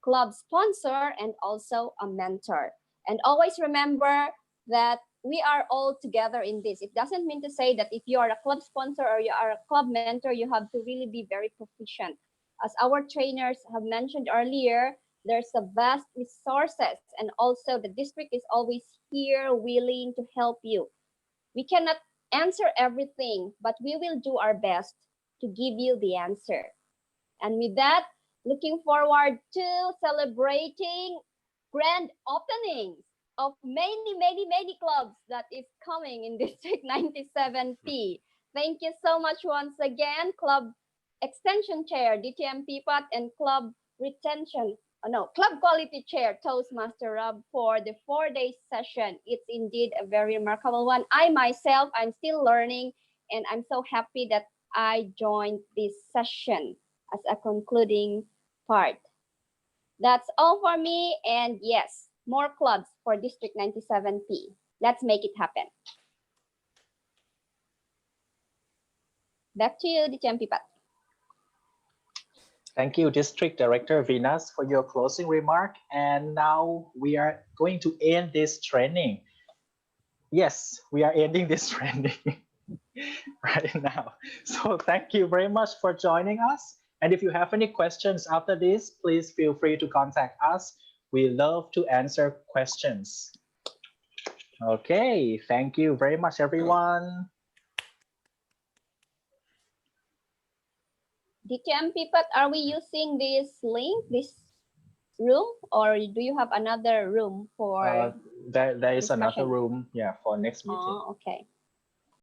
club sponsor and also a mentor. And always remember that we are all together in this. It doesn't mean to say that if you are a club sponsor or you are a club mentor, you have to really be very proficient. As our trainers have mentioned earlier, there's a vast resources, and also the district is always here willing to help you. We cannot answer everything, but we will do our best to give you the answer. And with that, looking forward to celebrating grand openings of many clubs that is coming in District 97P. Thank you so much once again, Club Extension Chair, DTM Pipat, and Club Club Quality Chair, Toastmaster Rob, for the 4-day session. It's indeed a very remarkable one. I myself, I'm still learning, and I'm so happy that I joined this session as a concluding part. That's all for me, and yes, more clubs for District 97P. Let's make it happen. Back to you, DTM Pipat. Thank you, District Director Venus, for your closing remark. And now we are going to end this training. Yes, we are ending this training right now. So thank you very much for joining us. And if you have any questions after this, please feel free to contact us. We love to answer questions. Okay, thank you very much, everyone. DTM Pipat, are we using this link, this room, or do you have another room for there is another discussion? room, yeah, for next meeting. Oh, okay.